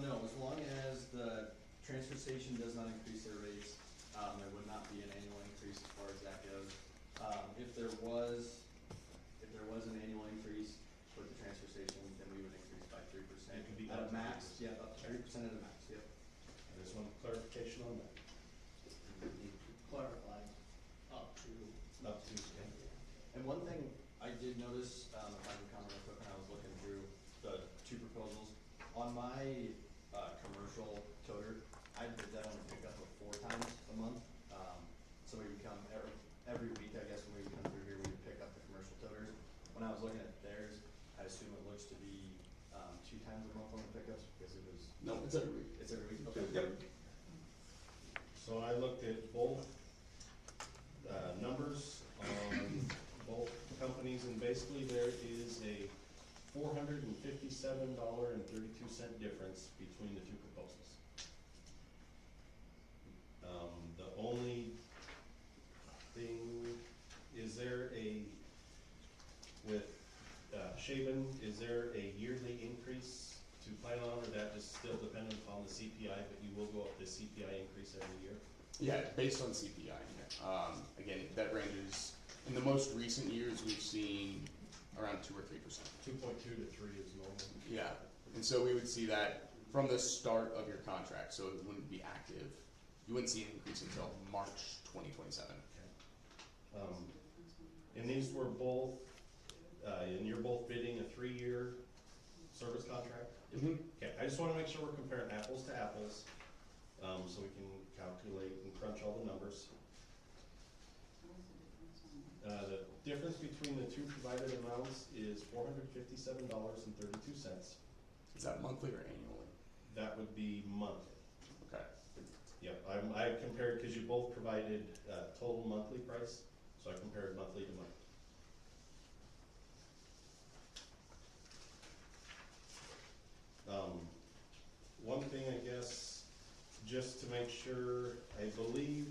No, as long as the transfer station does not increase their rates, there would not be an annual increase as far as that goes. If there was an annual increase with the transfer station, then we would increase by 3%. It could be at up a to max, 3%. yeah, up to 3% at a max, yep. I just want clarification on that. Clarify, up to. Up to, okay. And one thing I did notice, if I can comment real quick, when I was looking through the 2 proposals, on my commercial toter, I did that only pick up 4 times a month. So we would come every week, I guess, when we would come through here, we would pick up the commercial toters. When I was looking at theirs, I assume it looks to be 2 times a month on the pickups, because it was. No, it's every week. It's every week, okay. Yep. So I looked at both numbers on both companies, and basically there is a $457.32 difference between the 2 proposals. The only thing, is there with Shaven, is there a yearly increase to plan on, or that is still dependent upon the CPI, but you will go up the CPI increase every year? Yeah, based on CPI. Again, that ranges, in the most recent years, we've seen around 2 or 3%. 2.2 to 3 is normal. Yeah, and so we would see that from the start of your contract, so it wouldn't be active. You wouldn't see an increase until March 2027. And these were both, and you're both bidding a 3-year service contract? Mm-hmm. Okay, I just wanna make sure we're comparing apples to apples, so we can calculate and crunch all the numbers. The difference between the two provided amounts is $457.32. Is that monthly or annually? That would be monthly. Okay. Yep, I compared, because you both provided total monthly price, so I compared monthly to monthly. One thing, I guess, just to make sure, I believe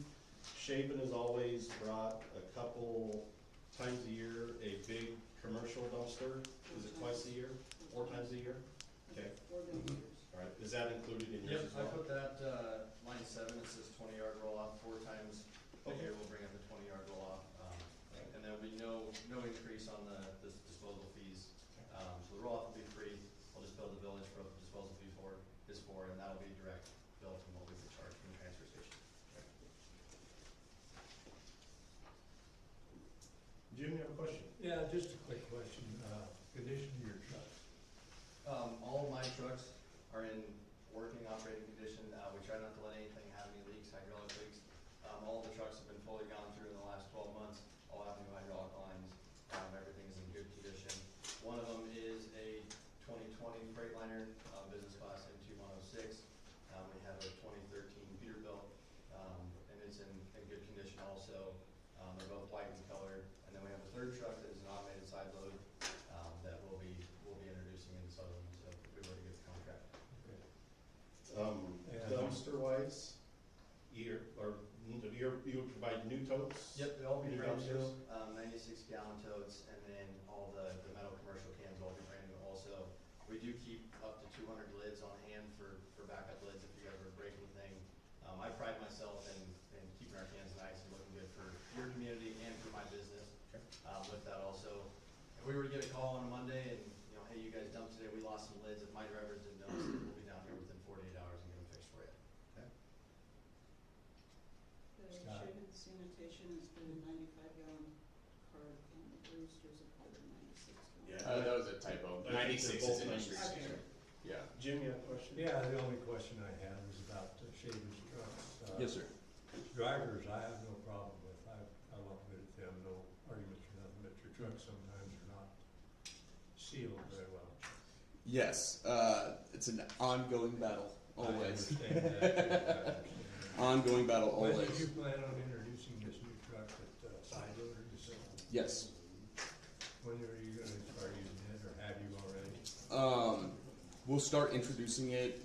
Shaven has always brought a couple times a year a big commercial dumpster. Is it twice a year, 4 times a year? Okay, 4 dumpsters. all right, is that included in yours as Yep, I well? put that, line 7, it says 20-yard roll-off, 4 times a Okay. year we'll bring up the 20-yard roll-off. And there'll be no increase on the disposal fees. So the roll-off will be free, I'll just bill the village for what the disposal fee is for, and that'll be direct bill from what we would charge from the transfer station. Jim, you have a question? Yeah, just a quick question, condition of your truck. All of my trucks are in working, operating condition. We try not to let anything have any leaks, hydraulic leaks. All the trucks have been fully gone through in the last 12 months. All have new hydraulic lines. Everything's in good condition. One of them is a 2020 Freightliner, business class M2106. We have a 2013 Peterbilt, and it's in good condition also. They're both white in color. And then we have a third truck that is an automated side load that we'll be introducing into Sutherland. So if we were to get the contract. Dumpster wise, you provide new totes? Yep, they'll all be New brand new, dumpsters? 96-gallon totes, and then all the metal commercial cans will all be brand new also. We do keep up to 200 lids on hand for backup lids if you ever break anything. I pride myself in keeping our cans nice and looking good for your community and for my business. Okay. With that also, if we were to get a call on a Monday and, hey, you guys dumped today, we lost some lids, if my drivers didn't notice it, we'll be down here within 48 hours and get them fixed for you. The Shaven Sanitation has been a 95-gallon card, and Brewster's a part of 96 gallon. That was a typo. I think 96 they're is both an 96. increase. Okay. Yeah. Jim, you have a question? Yeah, the only question I had was about Shaven's trucks. Yes, sir. Drivers, I have no problem with, I love good at them, no arguments or nothing, but your trucks sometimes are not sealed very well. Yes, it's an ongoing battle, always. I understand that, I understand. Ongoing battle, When always. did you plan on introducing this new truck at side loader, you said? Yes. When are you gonna start using it, or have you already? We'll start introducing it,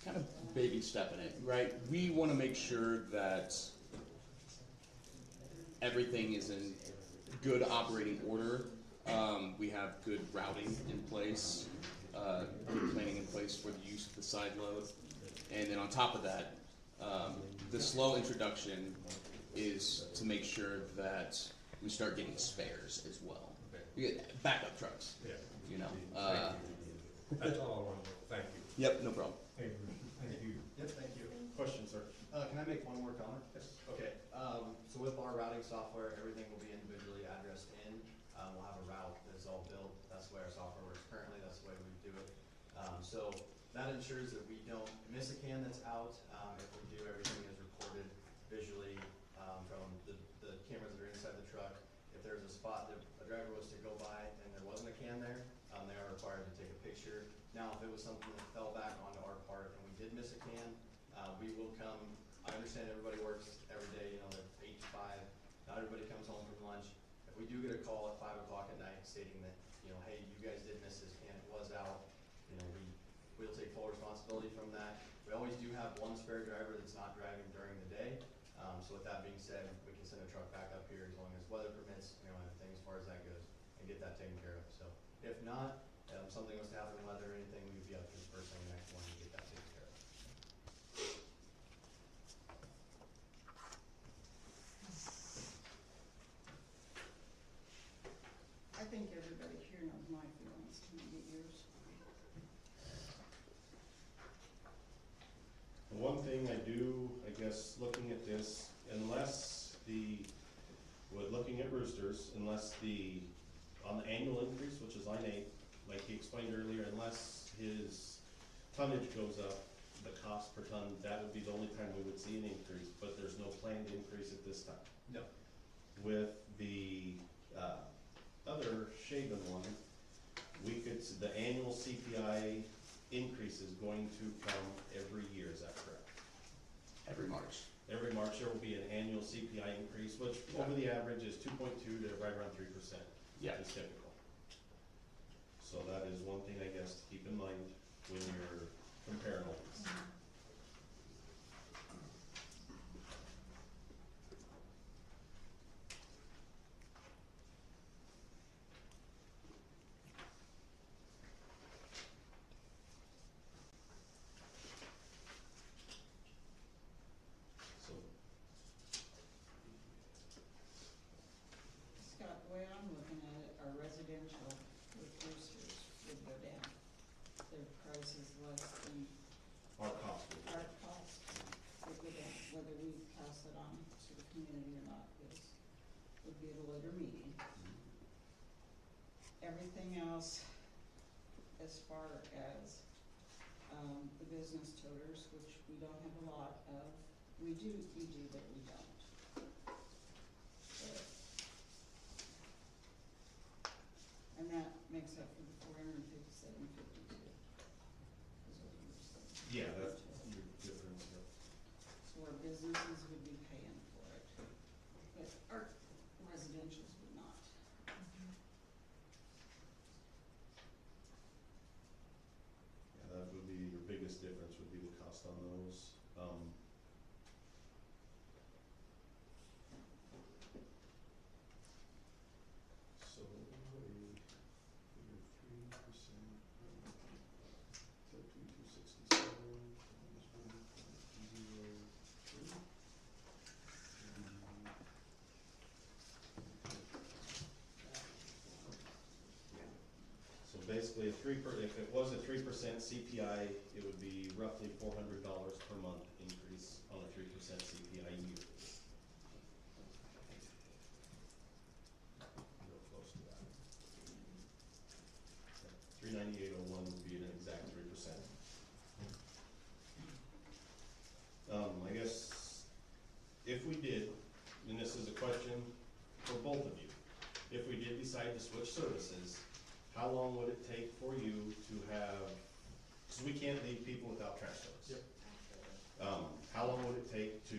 kind of baby stepping it, right? We want to make sure that everything is in good operating order. We have good routing in place, good planning in place for the use of the side load. And then on top of that, the slow introduction is to make sure that we start getting spares as well. You get backup trucks, Yeah. you know. Thank you. That's all I wanted to know, thank you. Yep, no problem. Thank you. Thank you. Yep, thank you. Question, sir? Can I make one more comment? Yes. Okay, so with our routing software, everything will be individually addressed in. We'll have a route that's all built. That's the way our software works currently. That's the way we do it. So that ensures that we don't miss a can that's out. If we do, everything is recorded visually from the cameras that are inside the truck. If there's a spot that a driver was to go by and there wasn't a can there, they are required to take a picture. Now, if it was something that fell back onto our part and we did miss a can, we will come. I understand everybody works every day, they're 8 to 5. Not everybody comes home from lunch. If we do get a call at 5 o'clock at night stating that, hey, you guys did miss this can, it was out, we'll take full responsibility from that. We always do have one spare driver that's not driving during the day. So with that being said, we can send a truck back up here as long as weather permits, everything as far as that goes, and get that taken care of. So if not, something was to happen, weather or anything, we would be up to the first thing the next morning to get that taken care of. I think everybody here knows my feelings, can you get yours? One thing I do, I guess, looking at this, looking at Roosters, on the annual increase, which is line 8, like he explained earlier, unless his tonnage goes up, the cost per ton, that would be the only time we would see an increase, but there's no planned increase at this time. No. With the, other Shaven one, the annual CPI increase is going to come every year, is that correct? Every March. Every March, there will be an annual CPI increase, which over the average is 2.2 to right around 3%. Yeah. Is typical. So that is one thing, I guess, to keep in mind when you're comparing all these. So, Scott, the way I'm looking at it, our residential with roosters would go down. Their price is less than our cost will be. our cost would go down. Whether we pass it on to the community or not would be at a later meeting. Everything else, as far as, the business toters, which we don't have a lot of, we do, but we don't. And that makes up for the $457.52. Yeah, that's your difference, yeah. So our businesses would be paying for it, but our residentials would not. Yeah, that would be, your biggest difference would be the cost on those. So, figure 3%, so 2,267, minus 1.03. So basically, if it was a 3% CPI, it would be roughly $400 per month increase on a 3% CPI year. Real close to that. 398.01 would be an exact 3%. I guess if we did, and this is a question for both of you, if we did decide to switch services, how long would it take for you to have, because we can't leave people without trash service. Yep. How long would it take to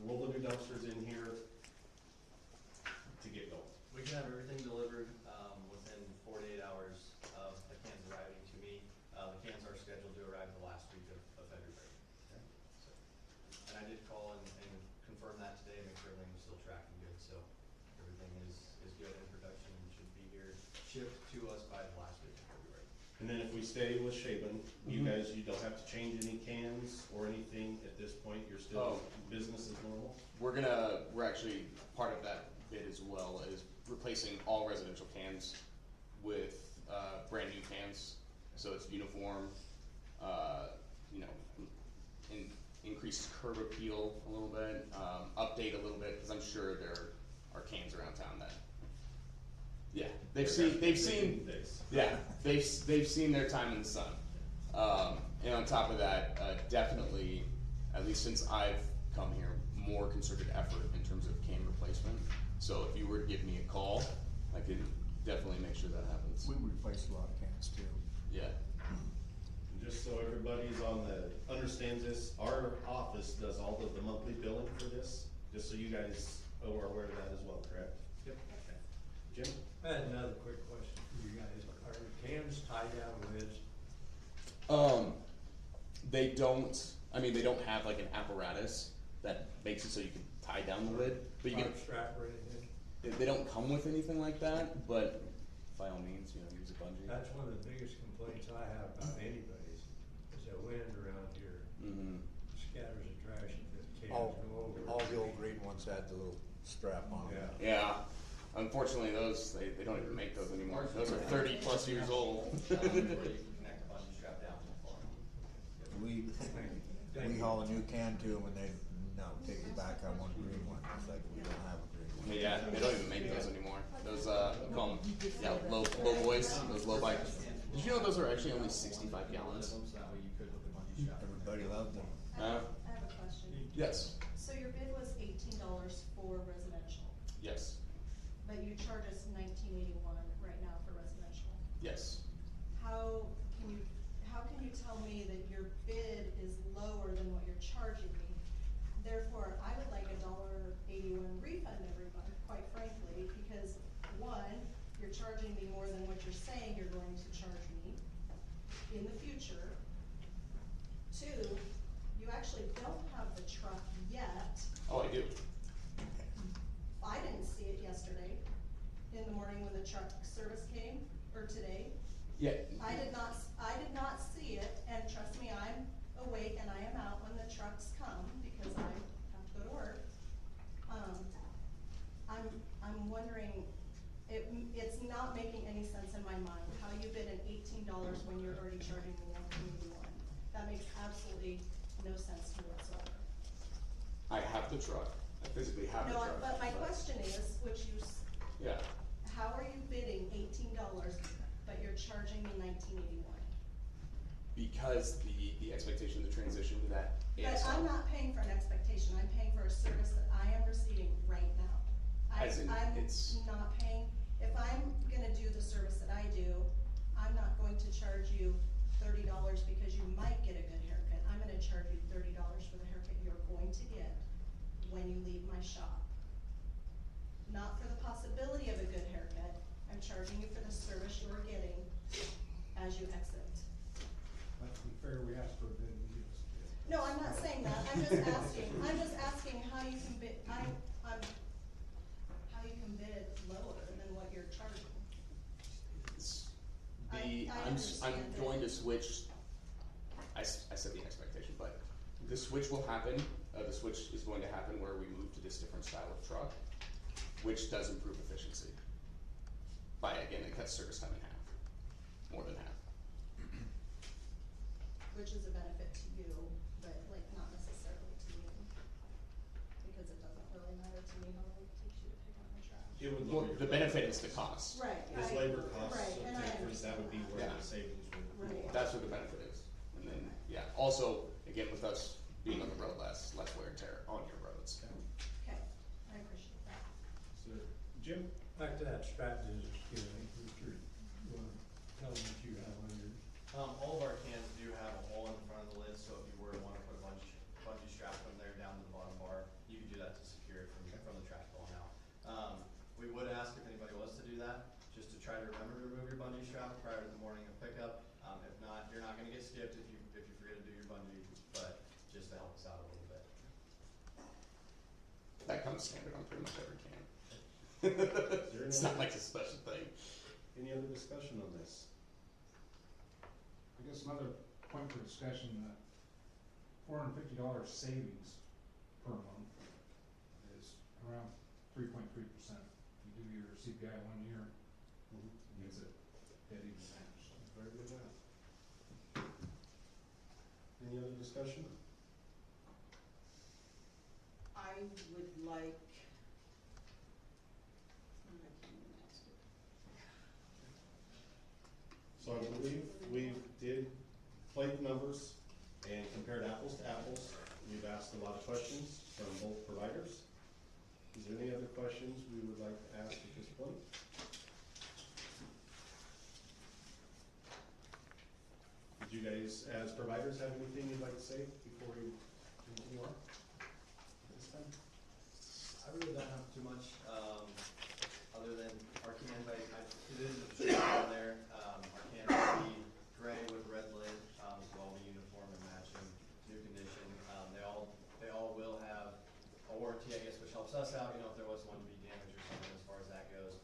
roll the new dumpsters in here to get going? We can have everything delivered, within 48 hours of the cans arriving to me. The cans are scheduled to arrive the last week of February. Okay. So, and I did call and confirm that today, make sure everything was still tracking good, so everything is good in production and should be here, shipped to us by the last week of February. And then if we stay with Shaven, you guys, you don't have to change any cans or anything at this point, you're still business as normal? We're actually, part of that bid as well is replacing all residential cans with, brand new cans. So it's uniform, increases curb appeal a little bit, update a little bit, cause I'm sure there are cans around town that, yeah, they've seen their time in the sun. And on top of that, definitely, at least since I've come here, more concerted effort in terms of can replacement. So if you were to give me a call, I could definitely make sure that happens. We replace a lot of cans too. Yeah. And just so everybody's understands this, our office does all of the monthly billing for this, just so you guys are aware of that as well, correct? Yep. Okay. Jim? I had another quick question for you guys. Are the cans tied down lids? They don't have like an apparatus that makes it so you can tie down the lid, but you can, Strap or anything? they don't come with anything like that, but by all means, use a bungee. That's one of the biggest complaints I have about anybody's, is that wind around here scatters the trash and the cans All go over. the old green ones had the little strap on them. Yeah, unfortunately those, they don't even make those anymore. Those are 30 plus years old. Where you can connect a bungee strap down to the floor. We haul a new can to them and they, no, take it back, I want a green one. It's like, we don't have a green one. Yeah, they don't even make those anymore. Those, we call them, low boys, those low bikes. Did you know those are actually only 65 gallons? So that way you could with the bungee strap. Everybody loved them. I have a question. Yes. So your bid was $18 for residential. Yes, But you charge us $19.81 right now for residential. yes. How can you tell me that your bid is lower than what you're charging me? Therefore, I would like a $1.81 refund every month, quite frankly, because one, you're charging me more than what you're saying you're going to charge me in the future. Two, you actually don't have the truck yet. Oh, I do. I didn't see it yesterday in the morning when the truck service came, or today. Yeah. I did not see it, and trust me, I'm awake and I am out when the trucks come, because I have to go to work. I'm wondering, it's not making any sense in my mind, how you bid an $18 when you're already charging me $1.81. That makes absolutely no sense to me whatsoever. I have the truck. I physically have the No, truck. but my question is, Yeah. how are you bidding $18, but you're charging me $19.81? Because the expectation of the transition to that. But I'm not paying for an expectation, I'm paying for a service that I am receiving right now. As in, I'm not paying, if I'm gonna do the service that I do, I'm not going to charge you $30 because you might get a good haircut. I'm gonna charge you $30 for the haircut you're going to get when you leave my shop. Not for the possibility of a good haircut, I'm charging you for the service you're getting as you exit. But to be fair, we asked for a bid, we gave us a bid. No, I'm not saying that, I'm just asking how you can bid, how you can bid lower than what you're charging. I I'm understand that. going to switch, I said the expectation, but the switch will happen, the switch is going to happen where we move to this different style of truck, which does improve efficiency. Again, it cuts service time in half, more than half. Which is a benefit to you, but like not necessarily to me. Because it doesn't really matter to me how long it takes you to pick up my trash. It would Well, lower the your benefit labor is the cost. Right. This labor costs, Right, and I that would be where Yeah. the savings would. Right. That's what the benefit is. And then, yeah, also, again, with us being on the road less wear and tear on your roads. Okay, I appreciate that. So, Jim? Back to that strategy, Richard, you wanna tell them what you have on yours? All of our cans do have a hole in the front of the lid, so if you were to wanna put a bungee strap from there down to the bottom bar, you could do that to secure it from the trash falling out. We would ask if anybody was to do that, just to try to remember to remove your bungee strap prior to the morning of pickup. If not, you're not gonna get skipped if you forget to do your bungee, but just to help us out a little bit. That comes standard on pretty much every can. there It's any not like a special thing. Any other discussion on this? I guess another point for discussion, that $450 savings per month is around 3.3%. You do your CPI 1 year, it's a dead even match. Very good math. Any other discussion? I would like. I can't even ask it. So I believe we did plate numbers and compared apples to apples. We've asked a lot of questions from both providers. Is there any other questions we would like to ask at this point? Did you guys, as providers, have anything you'd like to say before we continue on? This time? I really don't have too much, other than our cans, it is a description on there, our cans will be gray with red lid, so all be uniform and matching, new condition, they all will have a warranty, I guess, which helps us out, if there was one to be damaged or something as far as that goes.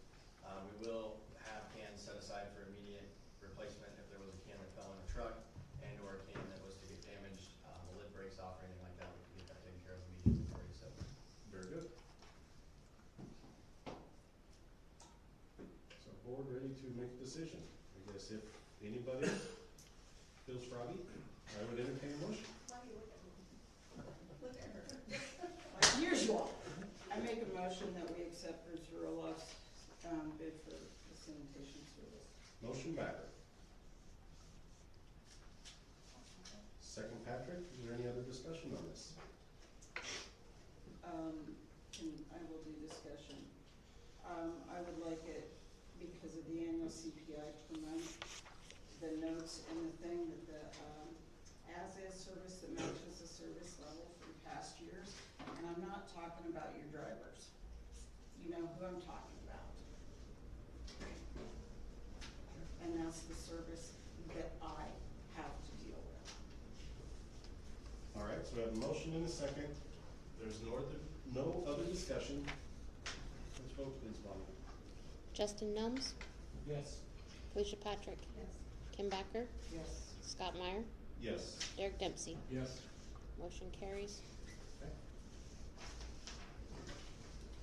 We will have cans set aside for immediate replacement if there was a can that fell in a truck, and or a can that was to get damaged, the lid breaks off or anything like that, we can get that taken care of immediately for you, so. Very good. So board ready to make a decision. I guess if anybody feels froggy, I would entertain a motion. Why do you look at me? Look at her. Like usual, I make a motion that we accept Bruce Roloff's, bid for the sanitation service. Motion Backer. Second Patrick, is there any other discussion on this? I will do discussion. I would like it, because of the annual CPI per month, the notes and the thing that the, as-is service that matches the service level from past years. And I'm not talking about your drivers. You know who I'm talking about. And that's the service that I have to deal with. All right, so we have a motion and a second. There's no other discussion. Let's vote, please, Bonnie. Justin Nelms, Yes. Felicia Patrick, Yes. Kim Backer, Yes. Scott Meyer, Yes. Derek Dempsey. Yes. Motion carries.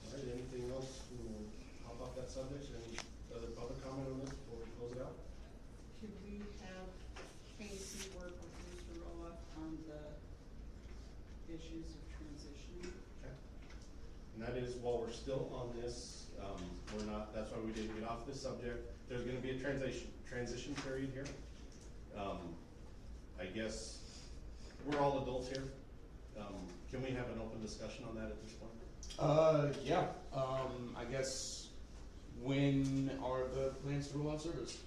All right, anything else? How about that subject? Any other public comment on this before we close it out? Could we have Casey work with Mr. Roloff on the issues of transition? Okay. And that is, while we're still on this, that's why we didn't get off this subject. There's gonna be a transition period here. I guess, we're all adults here. Can we have an open discussion on that at this point? Yeah, I guess, when are the plans to roll out service?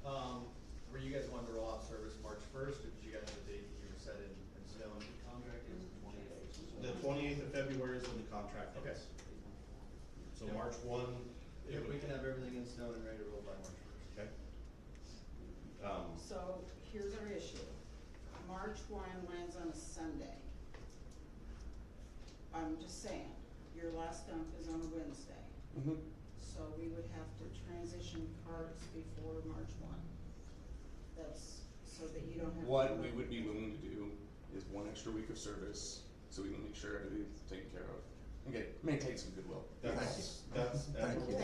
Were you guys wanting to roll out service March first, or did you guys have a date that you were set in stone? The contract is 28th. The 28th of February is when the contract Okay. ends. So Yep. March 1. If we can have everything in stone and ready to roll by March first. Okay. So here's our issue. March 1 lands on a Sunday. I'm just saying, your last dump is on a Wednesday. Mm-hmm. So we would have to transition carts before March 1. That's so that you don't have. What we would be willing to do is one extra week of service, so we can make sure everything's taken care of. Okay, maintain some goodwill. That's Thank you.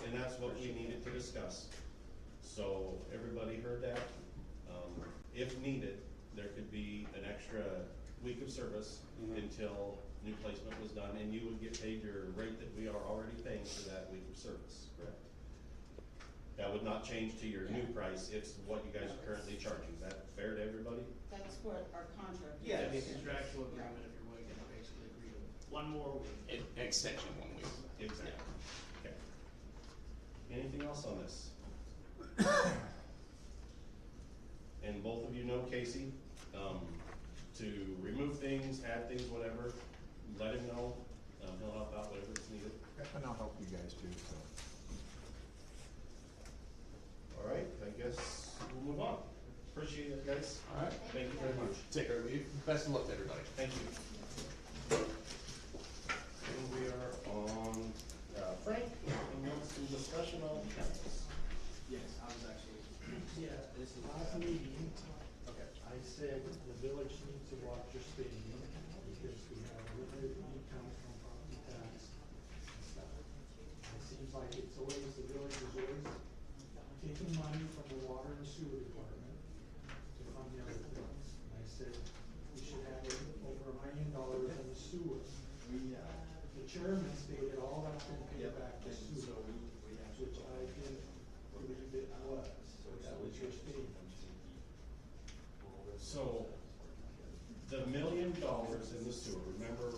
and that's what we needed to discuss. So everybody heard that. If needed, there could be an extra week of service until new placement was done, and you would get paid your rate that we are already paying for that week of service. Correct. That would not change to your new price. It's what you guys are currently charging. Is that fair to everybody? That's what our contract is. Yeah, it'd be a contractual agreement if you're willing to basically agree to one more week. An extension 1 week. Exactly. Okay. Anything else on this? And both of you know Casey, to remove things, add things, whatever, let him know. He'll help out whatever is needed. And I'll help you guys too, so. All right, I guess we'll move on. Appreciate it, guys. All right. Thank you very much. Take care of you. Best of luck to everybody. Thank you. And we are on, Frank, and wants some discussion on campus. Yes, I was actually. Yeah, This is. last meeting, Okay. I said the village needs to watch your spending because we have a limited income from property tax and stuff. It seems like it's always, the village is always taking money from the water and sewer department to fund the other things. And I said, we should have over $1 million in the sewer. The chairman stated all that's been paid back to sewer, which I didn't believe it was, so that was your statement. So, the $1 million in the sewer, remember?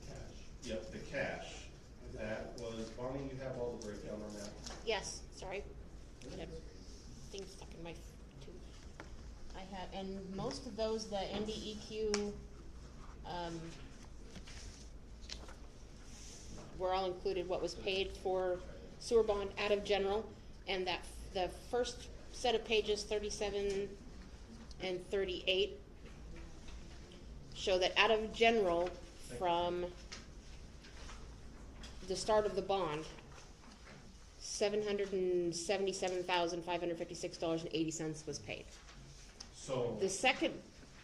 Cash. Yep, the cash, that was, Bonnie, you have all the breakdown on that? Yes, sorry. I had a thing stuck in my tooth. I have, and most of those, the NDEQ, were all included, what was paid for sewer bond out of general, and that, the first set of pages, 37 and 38, show that out of general, from the start of the bond, $777,556.80 was paid. So, The second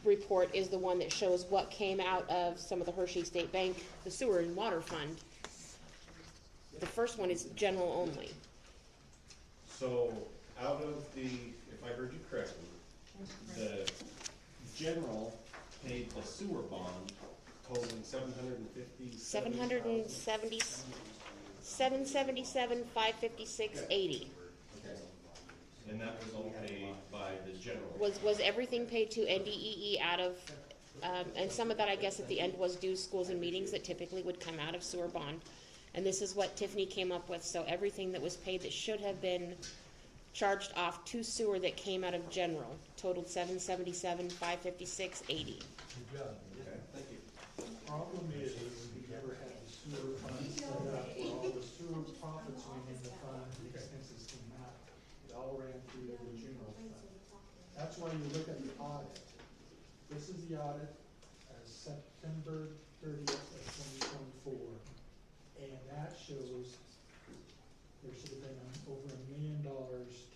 report is the one that shows what came out of some of the Hershey State Bank, the sewer and water fund. The first one is general only. so out of the, if I heard you correctly, the general paid the sewer bond totaling $777,556.80. 777,556.80 Okay. And that was all paid by the general. was everything paid to NDEE out of, and some of that I guess at the end was dues, schools and meetings that typically would come out of sewer bond. And this is what Tiffany came up with, so everything that was paid that should have been charged off to sewer that came out of general totaled $777, $556.80. Good job. Okay, thank you. The problem is, we never had the sewer fund set up where all the sewer profits went in the fund, the expenses came out. It all ran through the general fund. That's why you look at the audit. This is the audit as September 30th of 2024. And that shows there should have been over $1 million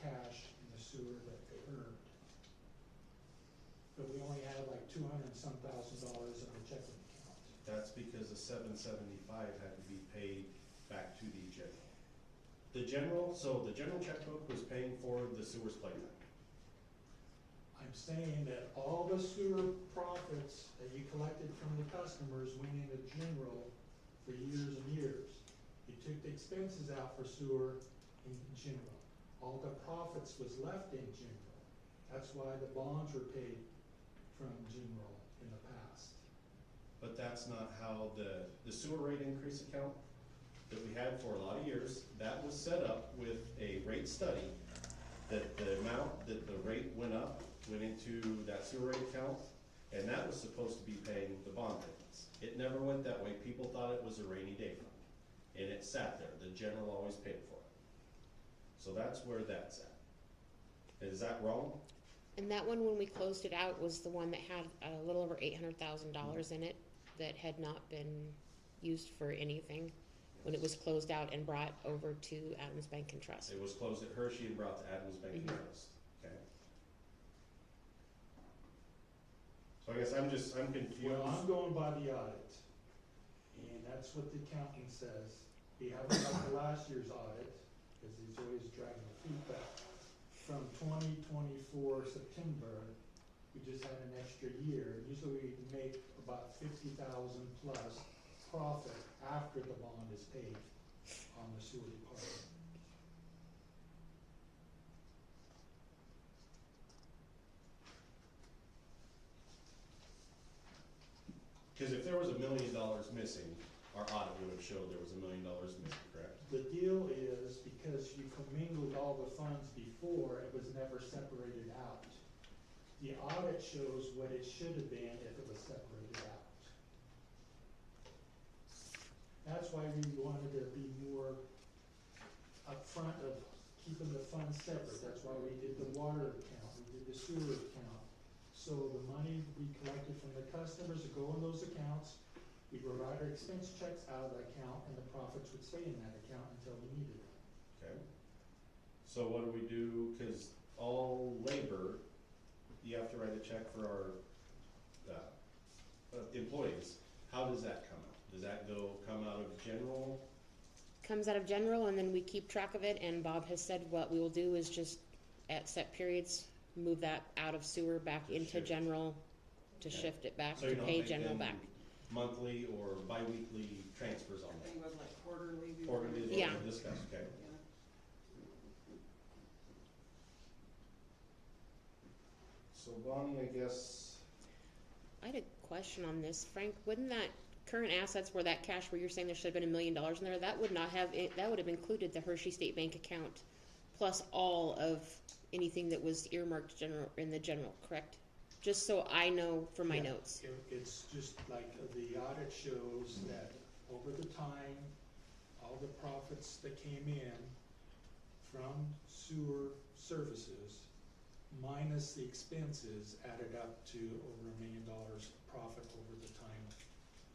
cash in the sewer that they earned. But we only had like 200 and some thousand dollars in the checking account. That's because the 775 had to be paid back to the general. The general checkbook was paying for the sewer's playtime. I'm saying that all the sewer profits that you collected from the customers went into general for years and years. You took the expenses out for sewer in general. All the profits was left in general. That's why the bonds were paid from general in the past. But that's not how the sewer rate increase account that we had for a lot of years, that was set up with a rate study that the amount that the rate went up went into that sewer rate account, and that was supposed to be paying the bond payments. It never went that way. People thought it was a rainy day fund, and it sat there. The general always paid for it. So that's where that's at. Is that wrong? And that one, when we closed it out, was the one that had a little over $800,000 in it that had not been used for anything when it was closed out and brought over to Adams Bank and Trust. It was closed at Hershey and brought to Adams Bank and Trust. Okay. So I guess I'm confused. Well, I'm going by the audit, and that's what the accountant says. We haven't got the last year's audit, because he's always dragging the feet back. From 2024 September, we just had an extra year. Usually we make about 50,000 plus profit after the bond is paid on the sewer department. Because if there was $1 million missing, our audit would have showed there was $1 million missing, correct? The deal is, because you commingled all the funds before, it was never separated out. The audit shows what it should have been if it was separated out. That's why we wanted to be more upfront of keeping the funds separate. That's why we did the water account, we did the sewer account. So the money we collected from the customers would go in those accounts. We would write our expense checks out of the account, and the profits would stay in that account until we needed it. Okay. So what do we do, because all labor, you have to write a check for our employees. How does that come out? Does that come out of general? Comes out of general, and then we keep track of it, and Bob has said what we will do is just, at set periods, move that out of sewer back into Shift. general, to Okay. shift it back, So to you don't pay make general them back. monthly or bi-weekly transfers on I that? think it was like quarterly. we Quarterly is were- what Yeah. we discussed, okay? Yeah. So Bonnie, I guess, I had a question on this, Frank, wouldn't that current assets where that cash where you're saying there should have been $1 million in there, that would not have, that would have included the Hershey State Bank account, plus all of anything that was earmarked general, in the general, correct? Just so I know for my Yeah. notes. It's just like the audit shows that over the time, all the profits that came in from sewer services minus the expenses added up to over $1 million profit over the time,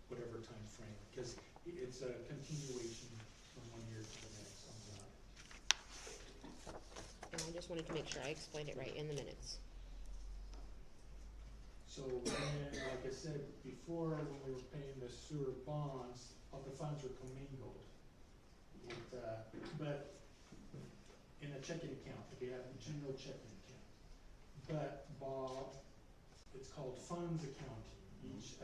whatever time frame, because it's a continuation from one year to the next on the audit. And I just wanted to make sure I explained it right in the minutes. So then, like I said before, when we were paying the sewer bonds, all the funds were commingled. But in a checking account, we have a general checking account. But Bob, it's called funds accounting. Each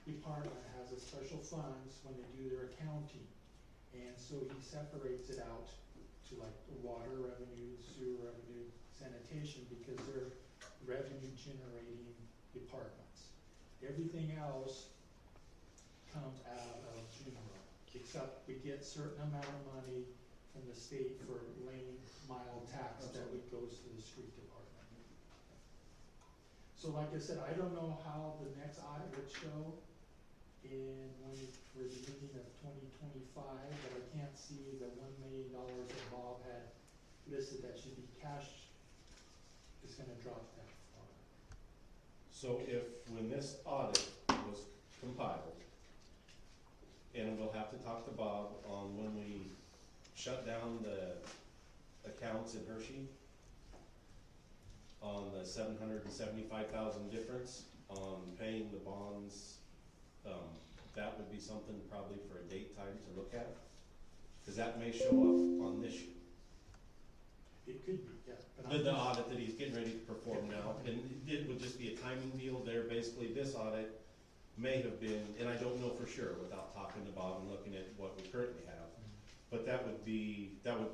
department has a special funds when they do their accounting. And so he separates it out to like the water revenue, sewer revenue, sanitation, because they're revenue generating departments. Everything else comes out of general. except we get certain amount of money from the state for lane mile tax that would goes to the street department. So like I said, I don't know how the next audit would show for the beginning of 2025, but I can't see the $1 million that Bob had listed that should be cash is gonna drop that far. So when this audit was compiled, and we'll have to talk to Bob on when we shut down the accounts in Hershey on the $775,000 difference on paying the bonds, that would be something probably for a date time to look at, because that may show up on this sheet. It could be, yeah. But The I'm just- audit that he's getting ready to perform now, and it would just be a timing deal there. Basically, this audit may have been, and I don't know for sure without talking to Bob and looking at what we currently have, but that would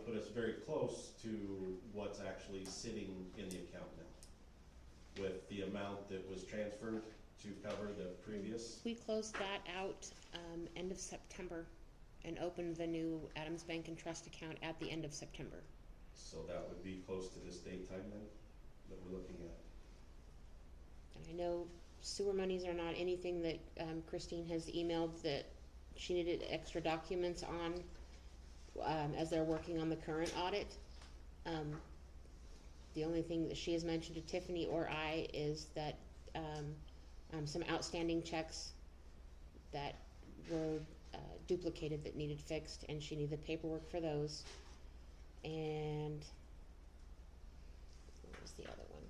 put us very close to what's actually sitting in the account now, with the amount that was transferred to cover the previous. We closed that out, end of September and opened the new Adams Bank and Trust account at the end of September. So that would be close to this date time then, that we're looking at. And I know sewer monies are not anything that Christine has emailed that she needed extra documents on as they're working on the current audit. The only thing that she has mentioned to Tiffany or I is that some outstanding checks that were duplicated that needed fixed, and she needed paperwork for those. And what was the other one?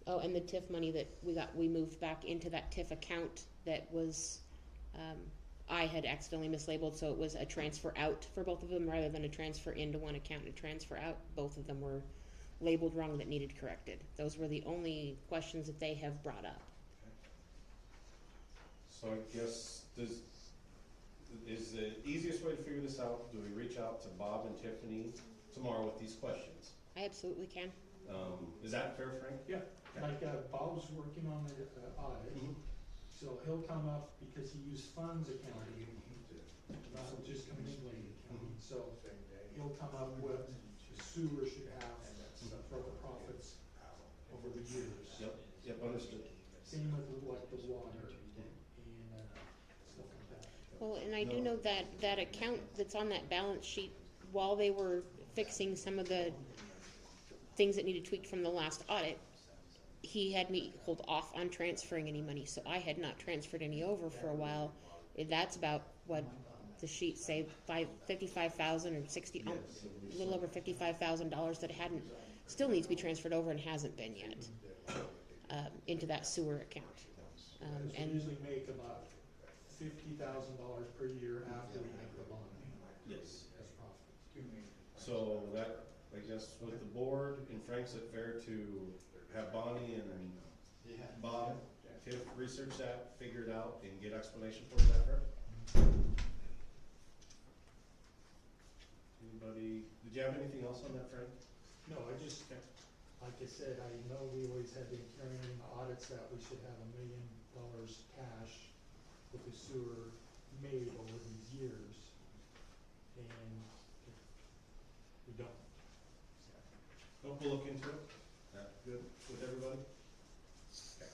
Oh, and the TIF money that we moved back into that TIF account that was, I had accidentally mislabeled, so it was a transfer out for both of them rather than a transfer into one account and a transfer out. Both of them were labeled wrong that needed corrected. Those were the only questions that they have brought up. So I guess, is the easiest way to figure this out, do we reach out to Bob and Tiffany tomorrow with these questions? I absolutely can. Is that fair, Frank? Yeah, like Bob's working on the audit, so he'll come up because he used funds accounting, not just commingling accounting. So he'll come up with the sewer should have for the profits over the years. Yep, understood. Same with like the water and stuff like that. Well, and I do know that account that's on that balance sheet, while they were fixing some of the things that needed tweaked from the last audit, he had me hold off on transferring any money, so I had not transferred any over for a while. That's about what the sheet say, $55,000 or 60, a little over $55,000 that still needs to be transferred over and hasn't been yet into that sewer account. We usually make about $50,000 per year after we make the bond. Yes. As profit. So that, I guess, with the board and Frank's it fair to have Bonnie and Bob, Tiff research that, figure it out, and get explanation for that, fair? Anybody, did you have anything else on that, Frank? No, I just, like I said, I know we always have been carrying audits that we should have $1 million cash with the sewer made over these years, and we don't. Nope, we'll look into it. Good with everybody? Okay.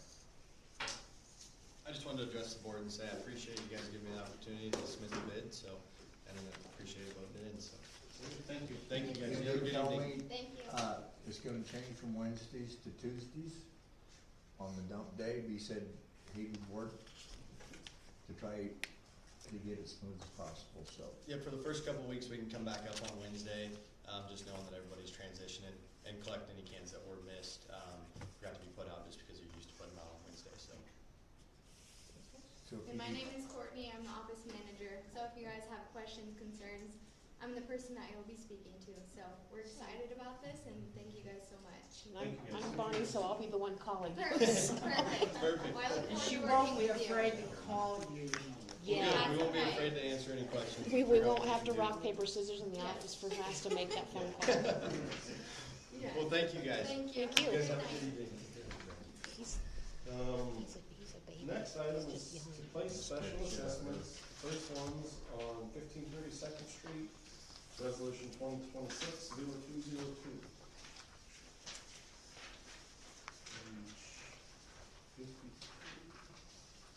I just wanted to address the board and say I appreciate you guys giving me the opportunity to submit the bid, so, and I appreciate it voting in, so. Thank you. Thank you guys. Can You have a you good tell evening. me, Thank you. it's gonna change from Wednesdays to Tuesdays on the dump day? He said he would work to try to get it smooth as possible, so. Yeah, for the first couple of weeks, we can come back up on Wednesday, just knowing that everybody's transitioning and collect any cans that were missed, forgot to be put out just because you're used to putting them out on Wednesday, so. So if And you my could- name is Courtney, I'm the office manager, so if you guys have questions, concerns, I'm the person that you'll be speaking to, so we're excited about this and thank you guys so much. I'm Barney, so I'll be the one calling. Perfect, perfect. Perfect. Well, I look forward She to won't working be with you. afraid to call you. Yeah. We won't be okay. afraid to answer any questions. We won't have to rock, paper, scissors in the office for us to make that phone call. Yeah. Well, thank you guys. Thank you. Thank you. You guys have a Good good night. evening. He's a baby. Next item He's is just young. to place special assessments for first one's on 1532nd Street, resolution 2026-0202.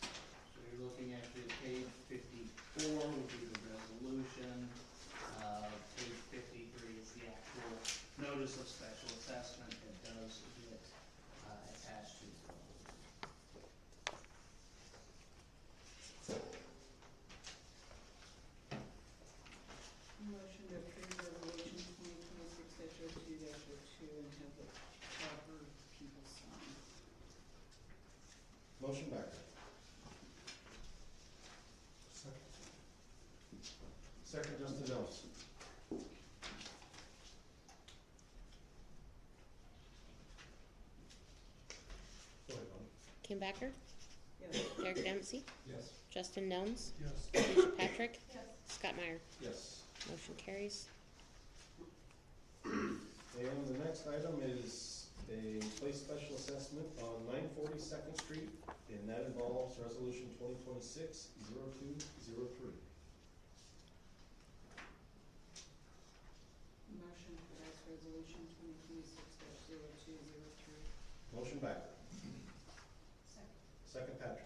So you're looking at the page 54 would be the resolution. Page 53 is the actual notice of special assessment that does get attached to the Motion to approve resolution 2026-02-02 and have the proper people sign. Motion Becker. Second, Justin Nelson. Go ahead, Bonnie. Kim Backer, Yes. Derek Dempsey, Yes. Justin Nelms, Yes. Alicia Patrick, Yes. Scott Meyer. Yes. Motion carries. And the next item is a place special assessment on 942nd Street, and that involves resolution 2026-0203. Motion to pass resolution 2026-0203. Motion Becker. Second. Second, Patrick.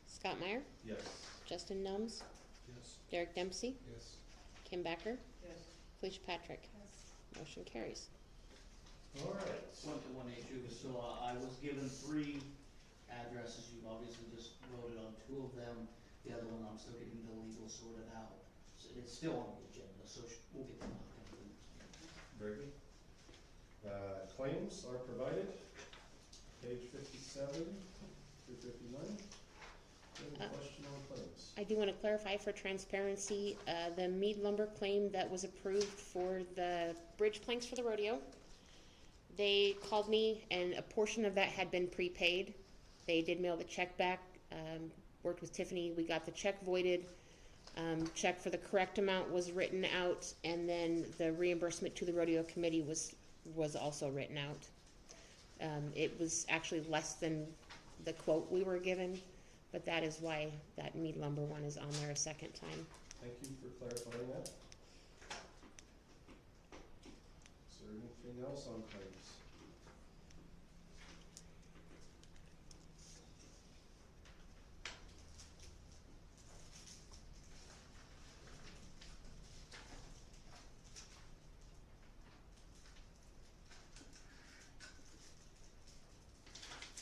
Scott Meyer, Yes. Justin Nelms, Yes. Derek Dempsey, Yes. Kim Backer, Yes. Alicia Patrick. Yes. Motion carries. All right. Went to 182, so I was given 3 addresses. You've obviously just voted on 2 of them. The other one, I'm still getting the legal sorted out. So it's still on the agenda, so we'll get them out. Very good. Claims are provided, page 57 through 59. Any question on claims? I do want to clarify for transparency, the Mead lumber claim that was approved for the bridge planks for the rodeo. They called me and a portion of that had been prepaid. They did mail the check back, worked with Tiffany, we got the check voided. Check for the correct amount was written out, and then the reimbursement to the rodeo committee was also written out. It was actually less than the quote we were given, but that is why that Mead lumber one is on there a second time. Thank you for clarifying that. Is there anything else on claims?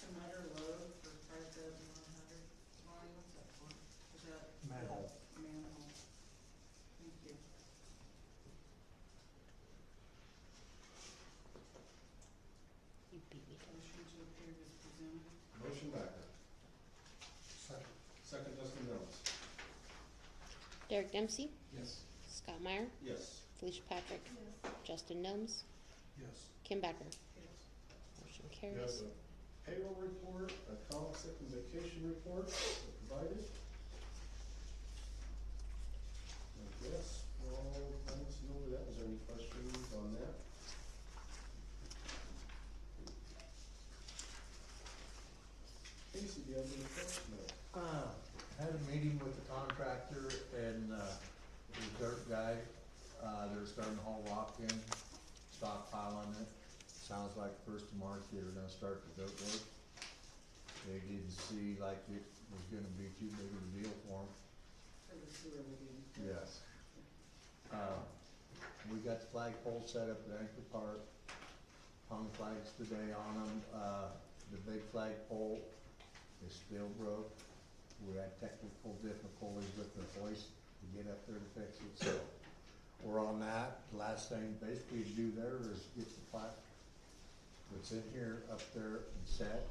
Another load for 5,100. Molly, what's that for? Is that? Manhole. Manhole. Thank you. You beat me to it. Motion to approve is presented. Motion Becker. Second. Second, Justin Mills. Derek Dempsey, Yes. Scott Meyer, Yes. Alicia Patrick, Yes. Justin Nelms, Yes. Kim Backer. Yes. Motion We have carries. a payroll report, a common sick and vacation report provided. I guess we're all glancing over that. Is there any questions on that? Casey, do you have any questions? No. Had a meeting with the contractor and, the dirt guy, they're starting to haul rock in, stockpiling it. Sounds like first of March they were gonna start the dirt work. They didn't see like it was gonna be too big of a deal for them. For the sewer lagoon. Yes. We got the flagpole set up at Anchor Park, hung flags today on them, the big flagpole is still broke. We had technical difficulties with the hoist to get up there to fix it, so we're on that. The last thing basically to do there is get the plaque that's in here up there and set,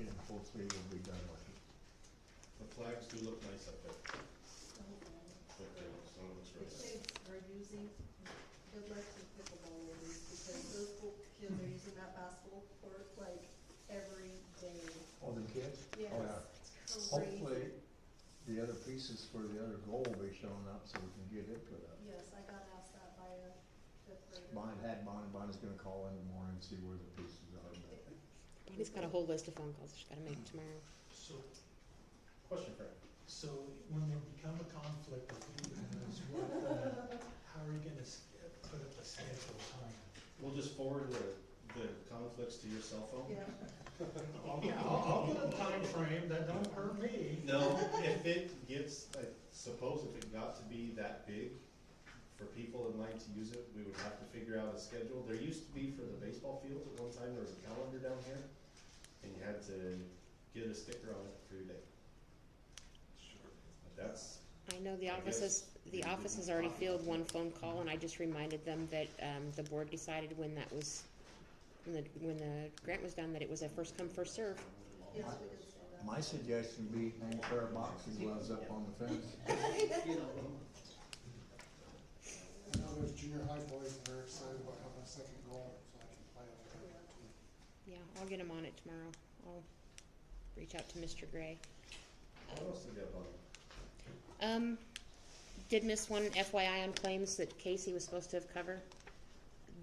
and hopefully we'll be done with it. The flags do look nice up there. Okay, so it looks The really nice. kids are using, good luck to pickleball ladies, because those kids are using that basketball court like every day. Oh, the kids? Yes. Oh, yeah. It's Hopefully, crazy. the other pieces for the other goal will be showing up so we can get it put up. Yes, I got asked that by a fifth grader. Bonnie's gonna call in the morning and see where the pieces are, but Bonnie's got a whole list of phone calls she's gotta make tomorrow. So, question, Frank. So when there become a conflict with you guys, how are you gonna put up a schedule time? We'll just forward the conflicts to your cell phone. Yeah. I'll put a time frame, that don't hurt me. No, if it gets, I suppose if it got to be that big for people in line to use it, we would have to figure out a schedule. There used to be for the baseball fields at one time, there was a calendar down here, and you had to get a sticker on it for your day. But that's, I know the I offices, guess has already fielded one phone call, and I just reminded them that, the board decided when that was, when the grant was done, that it was a first come, first serve. Yes, we did say that. My suggestion would be hang a pair of boxing gloves up on the fence. You know, I know there's junior high boys that are excited about having a second goal, so I can play over there too. Yeah, I'll get him on it tomorrow. I'll reach out to Mr. Gray. what else did you have on? Did miss one FYI on claims that Casey was supposed to have covered.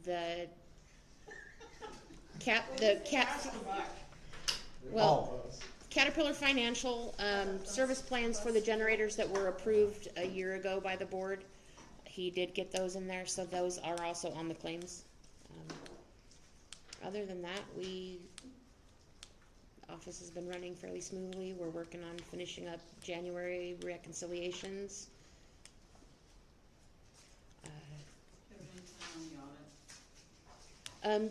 The well, Caterpillar Financial, service plans for the generators that were approved a year ago by the board. He did get those in there, so those are also on the claims. Other than that, office has been running fairly smoothly. We're working on finishing up January reconciliations.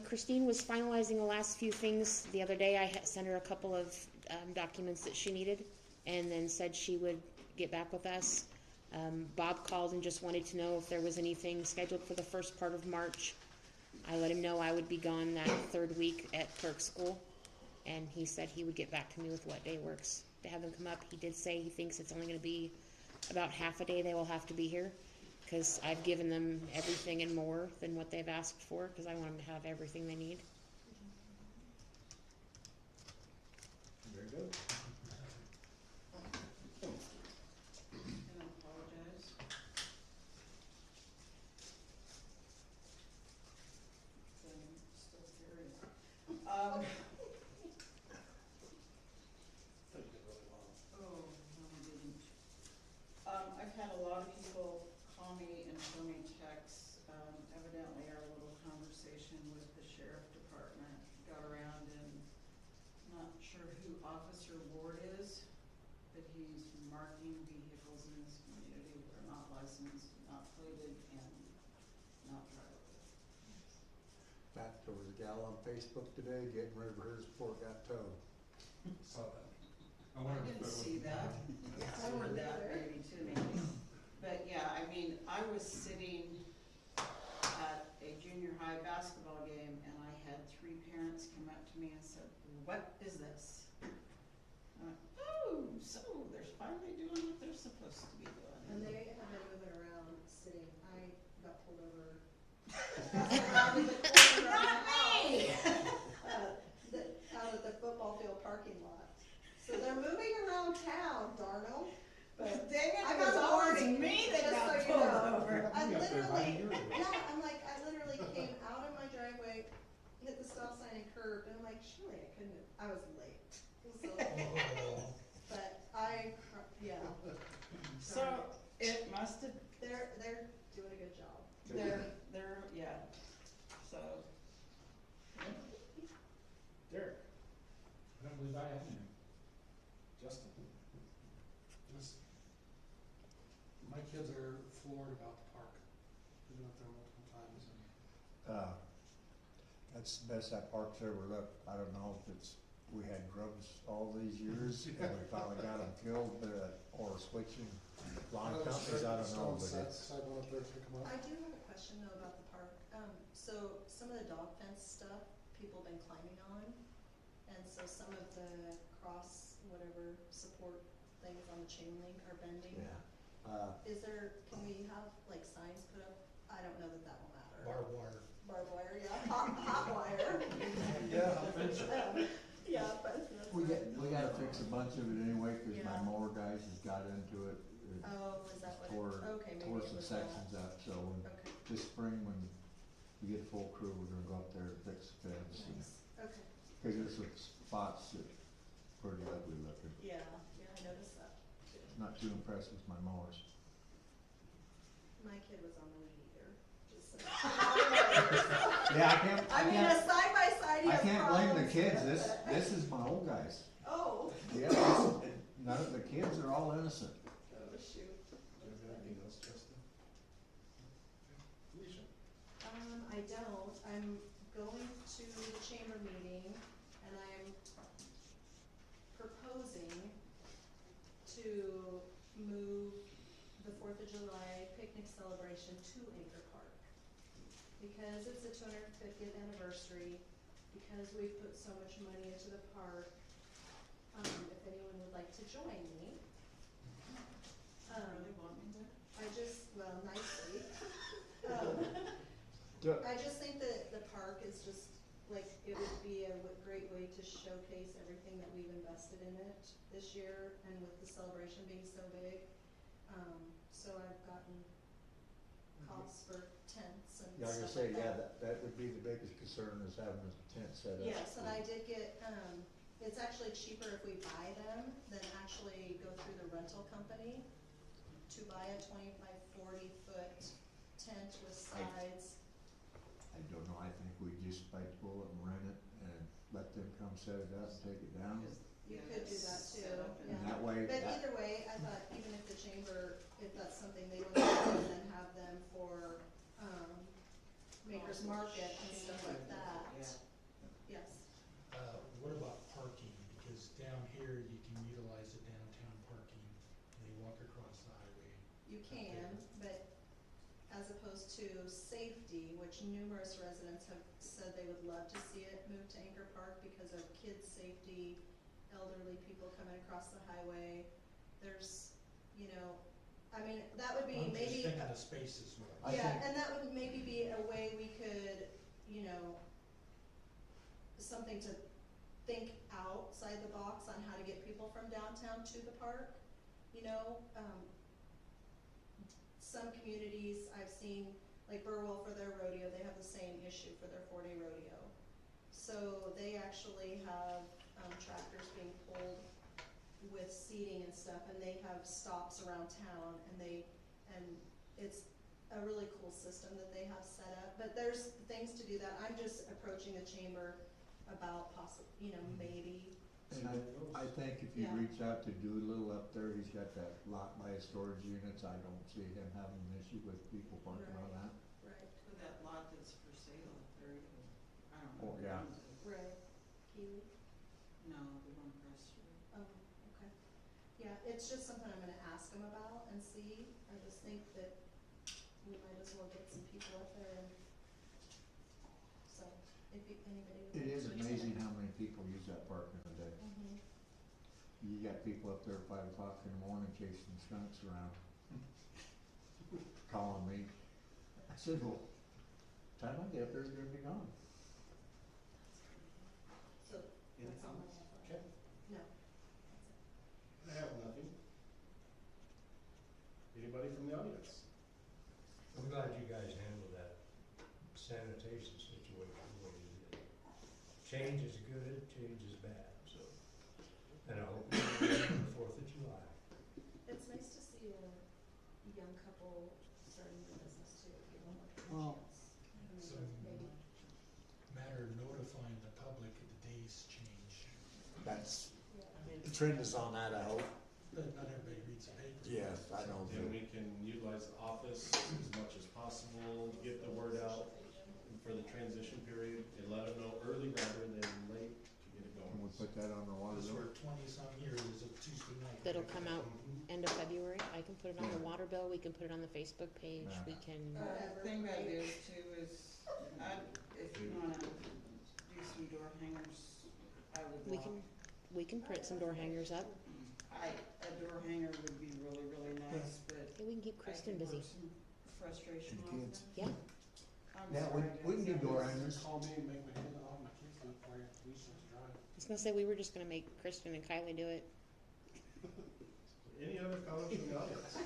Christine was finalizing the last few things the other day. I sent her a couple of documents that she needed, and then said she would get back with us. Bob called and just wanted to know if there was anything scheduled for the first part of March. I let him know I would be gone that third week at clerk school, and he said he would get back to me with what day works to have them come up. He did say he thinks it's only going to be about half a day they will have to be here, because I've given them everything and more than what they've asked for, because I want them to have everything they need. Very good. and I apologize. I'm still hearing. Oh, no, I didn't. I've had a lot of people call me and show me texts. Evidently our little conversation with the sheriff department got around, and not sure who Officer Ward is, but he's marking vehicles in this community that are not licensed, not plated, and not drivable. In fact, there was a gal on Facebook today getting rid of hers before it got towed. Saw that. I wondered if didn't that was- see that. Forward that maybe to me. But yeah, I mean, I was sitting at a junior high basketball game, and I had 3 parents come up to me and said, "What is this?" I went, "Oh, so they're finally doing what they're supposed to be doing." And they have been moving around, sitting, I got pulled over. Out of the corner of my house, out of the football field parking lot. So they're moving around town, Darno, but Dang it, I it got was a always warning, me that just got so you pulled know. over. I You got there by literally, a year ago. yeah, I literally came out of my driveway, hit the stop sign and curved, and I'm like, surely I couldn't, I was late. So, but yeah. So it must have, They're doing a good job. they're, yeah, so. Derek, I don't believe I have any. Justin. Just, my kids are floored about the park. We've been up there multiple times and That's the best that park's ever looked. I don't know if it's, we had grubs all these years, and we finally got them killed, or switching lawn companies, I don't know, but it's. I went up there to pick them up. I do have a question though about the park. So some of the dog fence stuff, people have been climbing on. And so some of the cross, whatever, support things on the chain link are bending. Yeah. Can we have like signs put up? I don't know that will matter. Barbed wire. Barbed wire, yeah, hot wire. Yeah. Yeah, but that's. We gotta fix a bunch of it anyway, cause my Yeah. mower guys has got into it. Oh, is that what Tore, okay, maybe tore it some was that. sections up, so Okay, this spring when we get full crew, we're gonna go up there and fix the fence. nice, okay, Cause there's some spots that pretty ugly looking. yeah, I noticed that too. not too impressed with my mowers. My kid was on the weed eater, just saying. Yeah, I can't, I mean, a side by side, he I has can't blame the problems kids, with, this, but- this is my old guys. Oh. Yeah, none of the kids are all innocent. Oh, shoot. Do you have anything else, Justin? Alicia? I don't. I'm going to the chamber meeting and I'm proposing to move the 4th of July picnic celebration to Anchor Park. Because it's the 250th anniversary, because we've put so much money into the park, if anyone would like to join me. Really want me there? I just, well, nicely. I just think that the park is just, like, it would be a great way to showcase everything that we've invested in it this year, and with the celebration being so big. So I've gotten costs for tents and Yeah, like I stuff say, like yeah, that. that would be the biggest concern is having a tent set up. Yes, and I did get, it's actually cheaper if we buy them than actually go through the rental company to buy a 20 by 40 foot tent with sides. I don't know, I think we just bite the bullet and rent it and let them come set it up and take it down. You could do that too, And yeah. that way, But that, either way, I thought even if the chamber, if that's something they would like, then have them for, Maker's Market and stuff like that. Yes. What about parking? Because down here, you can utilize the downtown parking, and they walk across the highway. You can, but as opposed to safety, which numerous residents have said they would love to see it move to Anchor Park because of kids' safety, elderly people coming across the highway. There's, you know, I mean, that would be I'm just maybe. thinking of spaces. Yeah, and that would maybe be a way we could, you know, something to think outside the box on how to get people from downtown to the park. You know, some communities I've seen, like Burwell for their rodeo, they have the same issue for their 4-day rodeo. So they actually have tractors being pulled with seating and stuff, and they have stops around town, and it's a really cool system that they have set up. But there's things to do that. I'm just approaching the chamber about maybe. and I think if you Yeah. reach out to Doolittle up there, he's got that lot by his storage units, I don't see him having an issue with people parking on Right. that. Right. With that lot that's for sale up there, I don't know. Oh, yeah. Right. Keely? No, the one across the street. Oh, okay. Yeah, it's just something I'm gonna ask them about and see. I just think that we might as well get some people up there and, so, if anybody would. It like is to amazing join. how many people use that park in a day. Mhm. You got people up there at 5 o'clock in the morning chasing skunks around, calling me. I said, well, time I get up there, they're gonna be gone. So, Any that's all I comments? have. Okay. No. I have nothing. Anybody from the audience? I'm glad you guys handled that sanitation situation the way you did. Change is good, change is bad, so, and I hope you do it on the 4th of July. It's nice to see a young couple starting the business too, give them like a Well, chance. I mean, So, maybe. matter of notifying the public that the days change. That's, Yeah. the trend is on that, I hope. But not everybody reads the paper. Yes, I know. Then we can utilize the office as much as possible, get the word out for the transition period, and let them know early rather than late to get it Can going. we put that on the water Because bill? for 20-some years, it's a Tuesday night. That'll come out end of February. I can put it on the water bill, we can put it on the Facebook page, Yeah. we can, Whatever. The thing about it is too is, if you wanna do some door hangers, I would we lock. we can print some door hangers up. A door hanger would be really, really nice, but Yeah, we can keep I Kristen can busy. work some frustration And off kids. them. Yeah, I'm Yeah, sorry, we can do guys. door hangers. Call me and make my hand off my kids do it for you. We used to drive. I was gonna say, we were just gonna make Kristen and Kylie do it. Any other comments from the audience?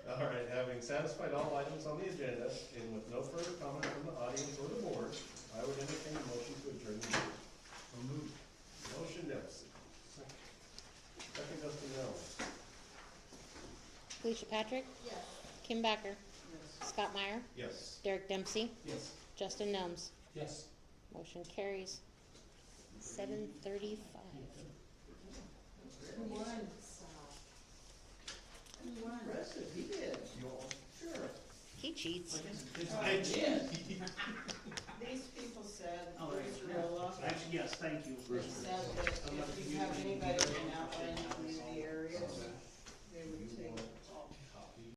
All right, having satisfied all items on the agenda, and with no further comment from the audience or the board, I would entertain a motion to adjourn the meeting. Motion, Dempsey. Alicia Patrick, Yes. Kim Backer, Scott Meyer, Yes. Derek Dempsey, Yes. Justin Nelms. Yes. Motion carries. 7:35. Who won? Who won? Impressive, he did. Sure. He cheats. I did. These people said, Oh, Bruce yeah. Riola, Actually, yes, thank you. they said that if you have anybody in outlying community areas,